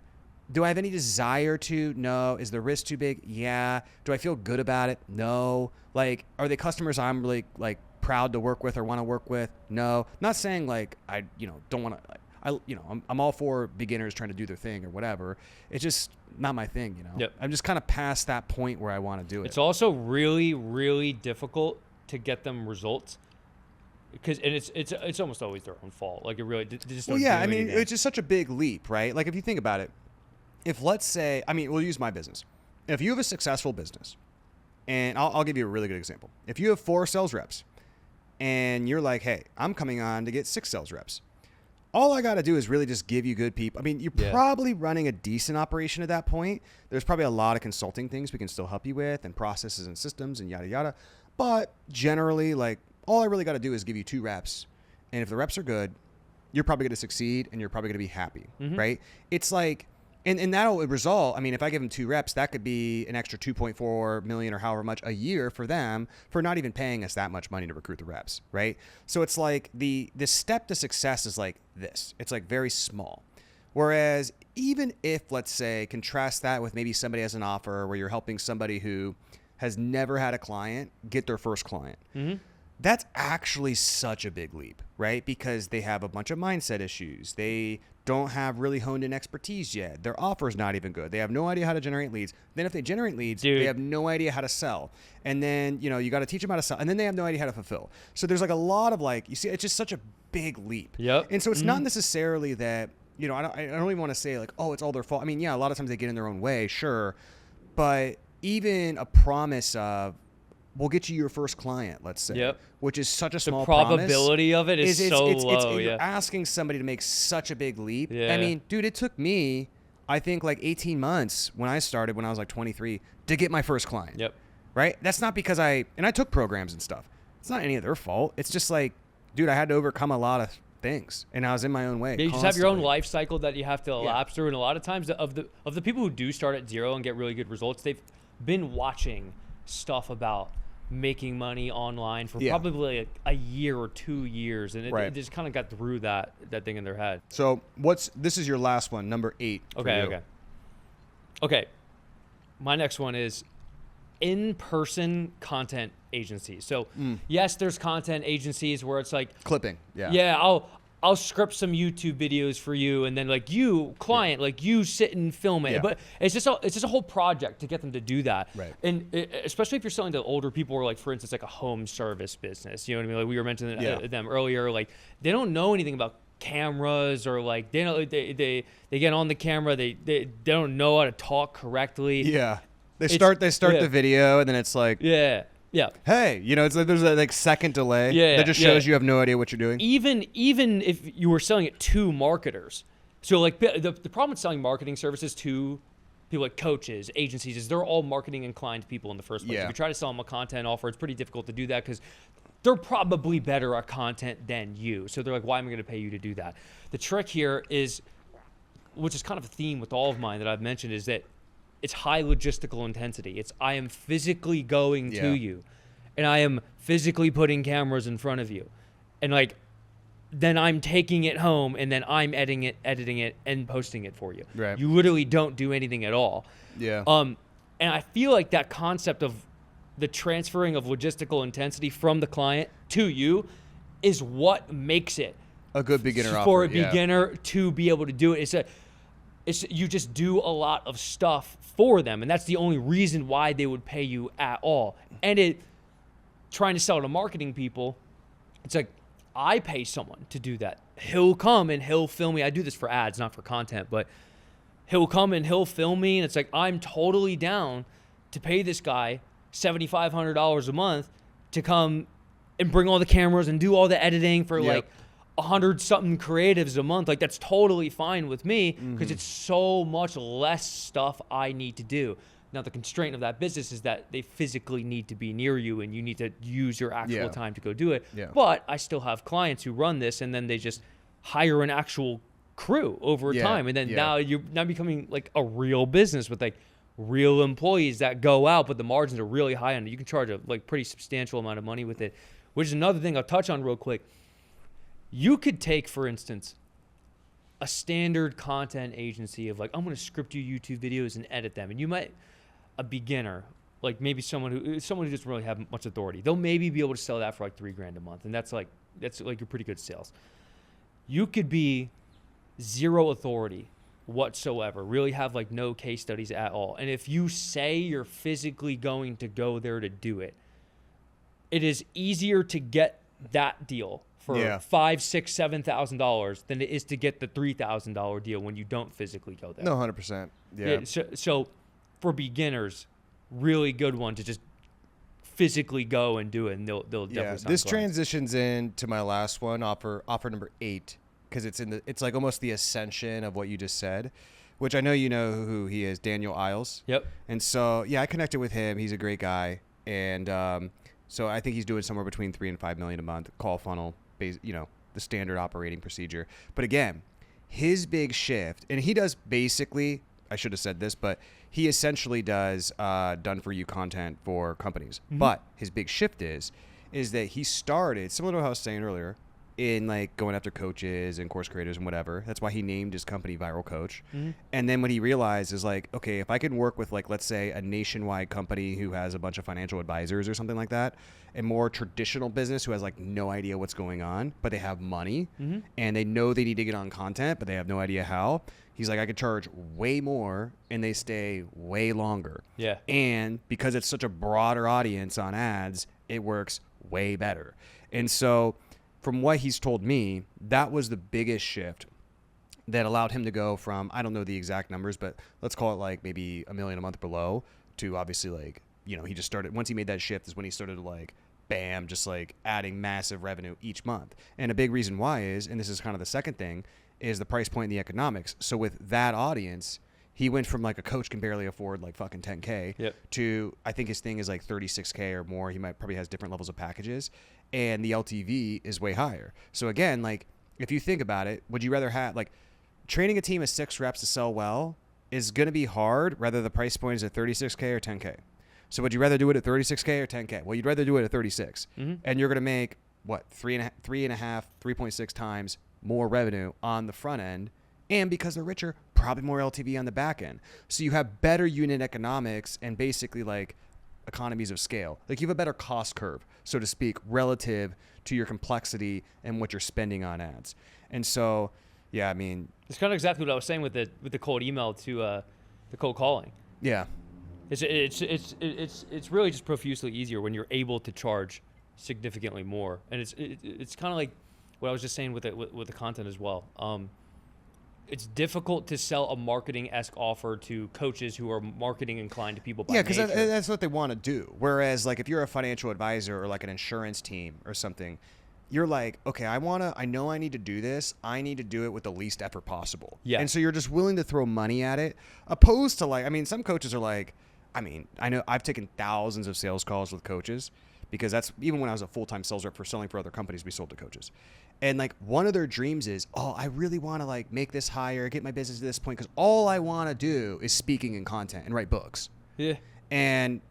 Do I have any desire to? No. Is the risk too big? Yeah. Do I feel good about it? No. Like, are they customers I'm really like proud to work with or want to work with? No. Not saying like I don't want to. I'm all for beginners trying to do their thing or whatever. It's just not my thing, Yep. I'm just kind of past that point where I want to do it. It's also really, really difficult to get them results because it's almost always their own fault. Like it really just don't anything. It's just such a big leap, right? Like if you think about it, if let's say, we'll use my business. If you have a successful business, and I'll give you a really good example. If you have 4 sales reps and you're like, hey, I'm coming on to get 6 sales reps. All I got to do is really just give you good people. You're probably running a decent operation at that point. There's probably a lot of consulting things we can still help you with and processes and systems and yada, yada. But generally, like all I really got to do is give you 2 reps. And if the reps are good, you're probably going to succeed and you're probably going to be happy, right? It's like, and that'll result, if I give them 2 reps, that could be an extra 2.4 million or however much a year for them for not even paying us that much money to recruit the reps, right? So it's like the step to success is like this. It's like very small. Whereas even if, let's say, contrast that with maybe somebody has an offer where you're helping somebody who has never had a client get their first client. That's actually such a big leap, right? Because they have a bunch of mindset issues. They don't have really honed in expertise yet. Their offer is not even good. They have no idea how to generate leads. Then if they generate leads, they have no idea how to sell. And then, you got to teach them how to sell. And then they have no idea how to fulfill. So there's like a lot of like, you see, it's just such a big leap. Yep. And so it's not necessarily that, I don't even want to say like, oh, it's all their fault. A lot of times they get in their own way, sure. But even a promise of, we'll get you your first client, let's say, which is such a small promise. The probability of it is so low. You're asking somebody to make such a big leap. Yeah. Dude, it took me, I think like 18 months when I started, when I was like 23, to get my first client. Yep. Right? That's not because I took programs and stuff. It's not any of their fault. It's just like, dude, I had to overcome a lot of things and I was in my own way. Yeah, you just have your own life cycle that you have to elapse through. And a lot of times of the people who do start at zero and get really good results, they've been watching stuff about making money online for probably like a year or 2 years, and it just kind of got through that thing in their head. So this is your last one, number 8. Okay. My next one is in-person content agencies. So yes, there's content agencies where it's like clipping. I'll script some YouTube videos for you, and then like you, client, like you sit and film it. But it's just a whole project to get them to do that. Right. And especially if you're selling to older people, or like for instance, like a home service business. You know what I mean? Like we were mentioning them earlier. Like they don't know anything about cameras, or like they get on the camera, they don't know how to talk correctly. Yeah. They start the video, and then it's like hey, it's like there's a like second delay that just shows you have no idea what you're doing. Even if you were selling it to marketers, so like the problem with selling marketing services to people like coaches, agencies, is they're all marketing inclined people in the first place. If you try to sell them a content offer, it's pretty difficult to do that because they're probably better at content than you. So they're like, why am I going to pay you to do that? The trick here is, which is kind of a theme with all of mine that I've mentioned, is that it's high logistical intensity. It's I am physically going to you. and I am physically putting cameras in front of you, and like then I'm taking it home and then I'm editing it and posting it for you. Right. You literally don't do anything at all. Yeah. And I feel like that concept of the transferring of logistical intensity from the client to you is what makes it a good beginner offer. For a beginner to be able to do it. It's you just do a lot of stuff for them, and that's the only reason why they would pay you at all. And trying to sell to marketing people, it's like, I pay someone to do that. He'll come and he'll film me. I do this for ads, not for content, but he'll come and he'll film me, and it's like, I'm totally down to pay this guy $7,500 a month to come and bring all the cameras and do all the editing for like 100-something creatives a month. Like, that's totally fine with me because it's so much less stuff I need to do. Now, the constraint of that business is that they physically need to be near you and you need to use your actual time to go do it. Yeah. But I still have clients who run this, and then they just hire an actual crew over time. And then now you're becoming like a real business with like real employees that go out, but the margins are really high on it. You can charge a like pretty substantial amount of money with it, which is another thing I'll touch on real quick. You could take, for instance, a standard content agency of like, I'm going to script you YouTube videos and edit them. And you might, a beginner, like maybe someone who doesn't really have much authority, they'll maybe be able to sell that for like $3,000 a month. And that's like your pretty good sales. You could be zero authority whatsoever, really have like no case studies at all. And if you say you're physically going to go there to do it, it is easier to get that deal for $5,000, $6,000, $7,000 than it is to get the $3,000 deal when you don't physically go there. No, 100%. Yeah. So for beginners, really good one to just physically go and do it, and they'll definitely sign this clients. transitions into my last one, offer number 8, because it's like almost the ascension of what you just said, which I know you know who he is, Daniel Isles. Yep. And so I connected with him. He's a great guy, and so I think he's doing somewhere between $3 and $5 million a month, call funnel, the standard operating procedure. But again, his big shift, and he does basically, I should have said this, but he essentially does done for you content for companies. Mm-hmm. But his big shift is that he started, similar to what I was saying earlier, in like going after coaches and course creators and whatever. That's why he named his company Viral Coach. Mm-hmm. And then what he realized is like, okay, if I can work with like, let's say a nationwide company who has a bunch of financial advisors or something like that, and more traditional business who has like no idea what's going on, but they have money and they know they need to get on content, but they have no idea how. He's like, I could charge way more and they stay way longer. Yeah. And because it's such a broader audience on ads, it works way better. And so from what he's told me, that was the biggest shift that allowed him to go from, I don't know the exact numbers, but let's call it like maybe $1 million a month below to obviously like, he just started, once he made that shift is when he started to like, bam, just like adding massive revenue each month. And a big reason why is, and this is kind of the second thing, is the price point and the economics. So with that audience, he went from like a coach can barely afford like fucking 10K to, I think his thing is like 36K or more. He probably has different levels of packages, and the LTV is way higher. So again, like if you think about it, would you rather have like training a team of 6 reps to sell well is going to be hard, whether the price point is at 36K or 10K. So would you rather do it at 36K or 10K? Well, you'd rather do it at 36, and you're going to make what, 3.6 times more revenue on the front end. And because they're richer, probably more LTV on the back end. So you have better unit economics and basically like economies of scale. Like you have a better cost curve, so to speak, relative to your complexity and what you're spending on ads. And so, yeah, I mean, it's kind of exactly what I was saying with the cold email to the cold calling. Yeah. It's really just profusely easier when you're able to charge significantly more. And it's kind of like what I was just saying with the content as well. It's difficult to sell a marketing-esque offer to coaches who are marketing inclined to people by nature. Yeah, because that's what they want to do. Whereas, like, if you're a financial advisor or like an insurance team or something, you're like, okay, I know I need to do this. I need to do it with the least effort possible. Yeah. And so you're just willing to throw money at it, opposed to like, I mean, some coaches are like, I know I've taken thousands of sales calls with coaches, because that's, even when I was a full-time sales rep for selling for other companies, we sold to coaches. And like one of their dreams is, I really want to like make this higher, get my business to this point, because all I want to do is speaking and content and write books. Yeah. And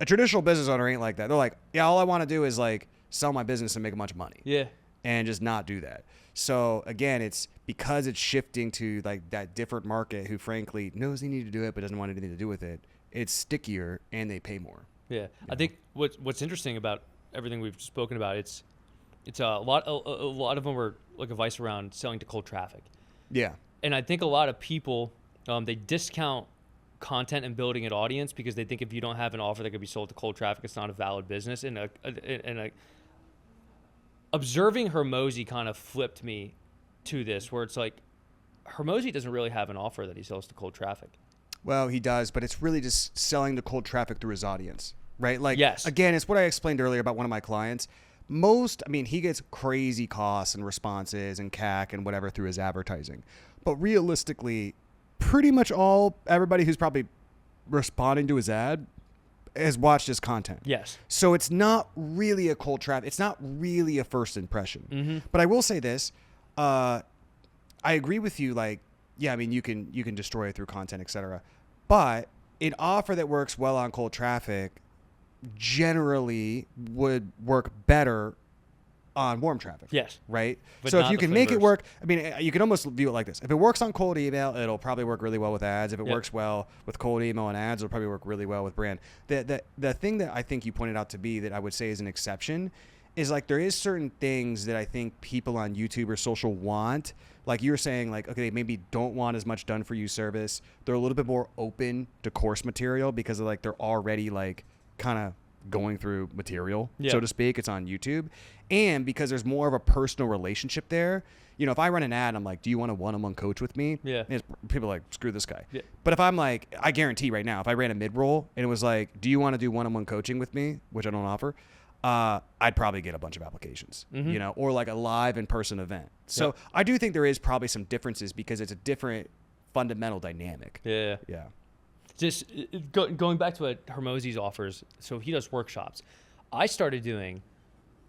A traditional business owner ain't like that. They're like, yeah, all I want to do is like sell my business and make a bunch of money. Yeah. And just not do that. So again, it's because it's shifting to like that different market who frankly knows they need to do it but doesn't want anything to do with it. It's stickier and they pay more. Yeah. I think what's interesting about everything we've spoken about, it's a lot of them are like advice around selling to cold traffic. Yeah. And I think a lot of people they discount content and building an audience because they think if you don't have an offer that could be sold to cold traffic, it's not a valid business. And observing Hermosi kind of flipped me to this, where it's like Hermosi doesn't really have an offer that he sells to cold traffic. Well, he does, but it's really just selling to cold traffic through his audience, right? Like, yes. Again, it's what I explained earlier about one of my clients. He gets crazy costs and responses and CAC and whatever through his advertising. But realistically, pretty much everybody who's probably responding to his ad has watched his content. Yes. So it's not really a cold traffic. It's not really a first impression. Mm-hmm. But I will say this. I agree with you. Like, yeah, I mean, you can destroy it through content, etc. But an offer that works well on cold traffic generally would work better on warm traffic. Yes. Right? But so if you can make it work, I mean, you can almost view it like this. If it works on cold email, it'll probably work really well with ads. If it works well with cold email and ads, it'll probably work really well with brand. The thing that I think you pointed out to be that I would say is an exception is like there is certain things that I think people on YouTube or social want. Like you were saying, like, okay, they maybe don't want as much done for you service. They're a little bit more open to course material because of, like, they're already like kind of going through material, so to speak. It's on YouTube. And because there's more of a personal relationship there. You know, if I run an ad and I'm like, do you want a one-on-one coach with me? Yeah. People are like, screw this guy. Yeah. But if I'm like, I guarantee right now, if I ran a mid-roll and it was like, do you want to do one-on-one coaching with me, which I don't offer, I'd probably get a bunch of applications, you know, or like a live in-person event. So I do think there is probably some differences because it's a different fundamental dynamic. Yeah. Yeah. Just going back to what Hermosi's offers. So he does workshops. I started doing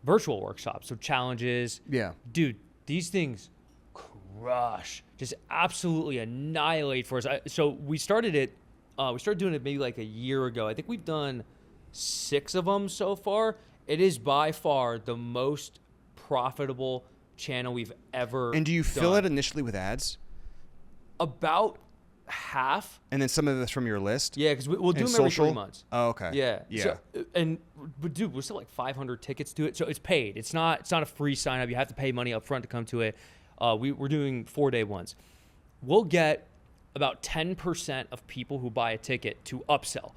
virtual workshops. So challenges. Yeah. Dude, these things crush. Just absolutely annihilate for us. So we started doing it maybe like a year ago. I think we've done 6 of them so far. It is by far the most profitable channel we've ever And do you fill done. it initially with ads? About half. And then some of it's from your list? Yeah, because we'll do and them social? every 3 months. Oh, okay. Yeah. Yeah. So, but dude, we're still like 500 tickets to it. So it's paid. It's not a free sign up. You have to pay money up front to come to it. We're doing 4-day ones. We'll get about 10% of people who buy a ticket to upsell.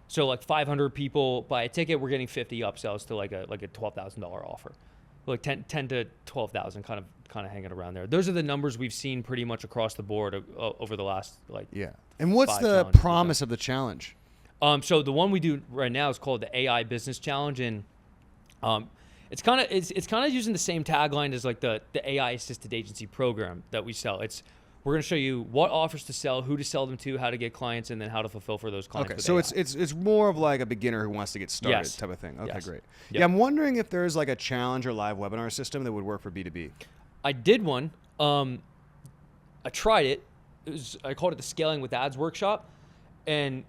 So like 500 people buy a ticket, we're getting 50 upsells to like a $12,000 offer. Like 10 to 12,000 kind of hanging around there. Those are the numbers we've seen pretty much across the board over the last And what's 5 the challenges promise of the challenge? So the one we do right now is called the AI Business Challenge, and it's kind of using the same tagline as like the AI assisted agency program that we sell. We're going to show you what offers to sell, who to sell them to, how to get clients, and then how to fulfill for those clients. Okay, so AI. it's more of like a beginner who wants to get started type of thing. Okay, Yes. great. Yep. Yeah, I'm wondering if there's like a challenge or live webinar system that would work for B2B. I did one. I tried it. I called it the Scaling with Ads workshop, and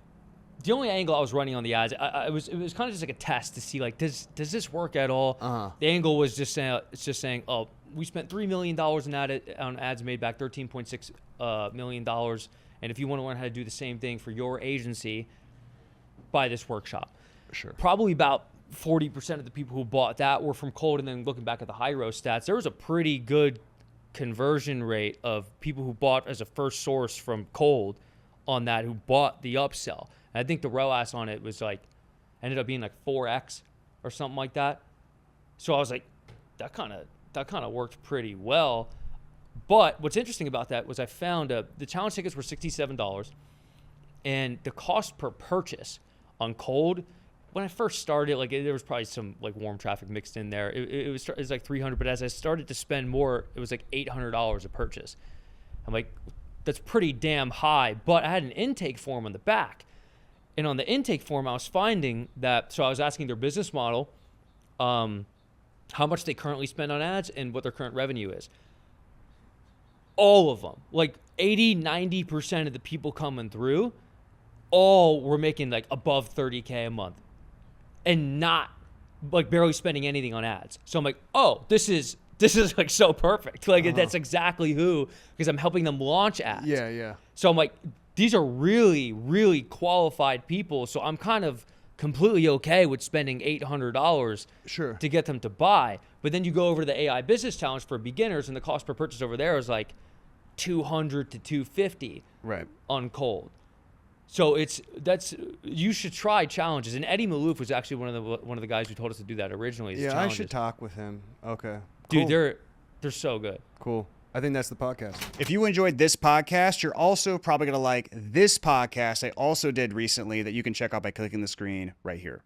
the only angle I was running on the ads, it was kind of just like a test to see like does this work at all. The angle was just saying, oh, we spent $3 million on ads, made back $13.6 million, and if you want to learn how to do the same thing for your agency, buy this workshop. Sure. Probably about 40% of the people who bought that were from cold, and then looking back at the high row stats, there was a pretty good conversion rate of people who bought as a first source from cold on that who bought the upsell. And I think the ROAS on it was like ended up being like 4x or something like that. So I was like, that kind of worked pretty well. But what's interesting about that was I found the challenge tickets were $67, and the cost per purchase on cold, when I first started, like there was probably some like warm traffic mixed in there. It was like $300, but as I started to spend more, it was like $800 a purchase. I'm like, that's pretty damn high. But I had an intake form on the back, and on the intake form, I was finding that. So I was asking their business model, how much they currently spend on ads and what their current revenue is. All of them, like 80-90% of the people coming through all were making like above 30K a month and not like barely spending anything on ads. So I'm like, oh, this is like so perfect. Like that's exactly who, because I'm helping them launch ads. Yeah, yeah. So I'm like, these are really, really qualified people. So I'm kind of completely okay with spending $800 to get them to buy. But then you go over to the AI Business Challenge for beginners, and the cost per purchase over there is like $200 to $250 on cold. So you should try challenges. And Eddie Malouf was actually one of the guys who told us to do that originally. Yeah, challenges. I should talk with him. Okay, dude, they're so good. Cool. I think that's the podcast. If you enjoyed this podcast, you're also probably going to like this podcast I also did recently that you can check out by clicking the screen right here.